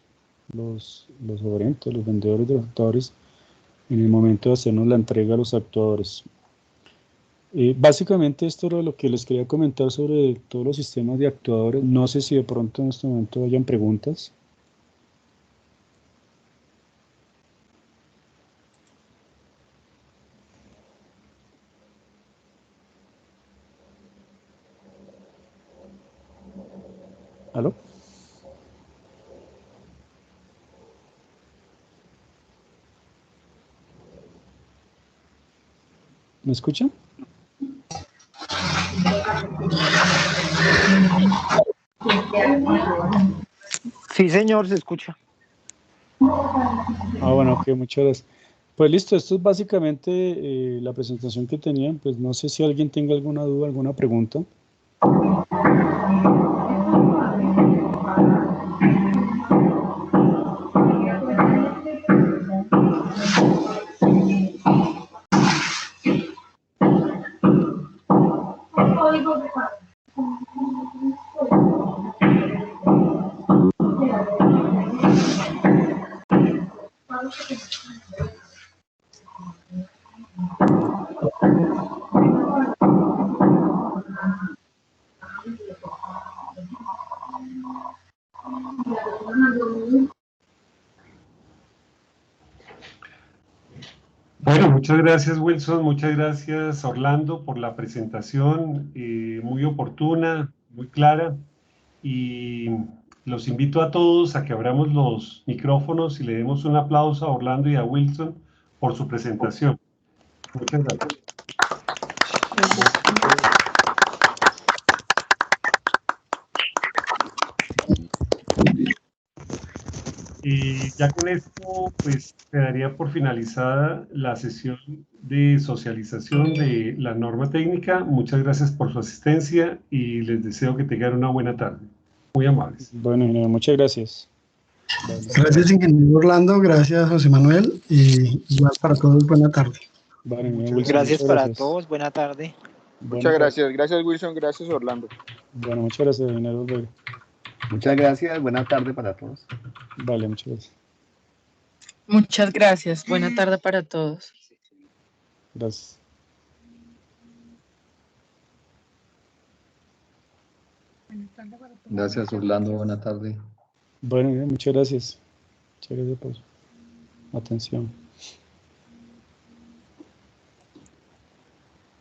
gerentes, los vendedores de los actuadores en el momento de hacernos la entrega a los actuadores. Básicamente esto era lo que les quería comentar sobre todos los sistemas de actuadores. No sé si de pronto en este momento hayan preguntas. ¿Aló? ¿Me escuchan? Sí, señor, se escucha. Bueno, ok, muchas gracias. Pues listo, esto es básicamente la presentación que tenían. Pues no sé si alguien tenga alguna duda, alguna pregunta. Bueno, muchas gracias Wilson, muchas gracias Orlando por la presentación muy oportuna, muy clara, y los invito a todos a que abramos los micrófonos y le demos un aplauso a Orlando y a Wilson por su presentación. Muchas gracias. Y ya con esto, pues quedaría por finalizada la sesión de socialización de la norma técnica. Muchas gracias por su asistencia y les deseo que tengan una buena tarde. Muy amables. Bueno, muchas gracias. Gracias, ingeniero Orlando, gracias, José Manuel, y igual para todos, buena tarde. Vale, Gracias para todos, buena tarde. Muchas gracias, gracias Wilson, gracias Orlando. Bueno, muchas gracias, ingeniero. Muchas gracias, buena tarde para todos. Vale, muchas gracias. Muchas gracias, buena tarde para todos. Gracias. Gracias Orlando, buena tarde. Bueno, muchas gracias. Muchas gracias por su atención.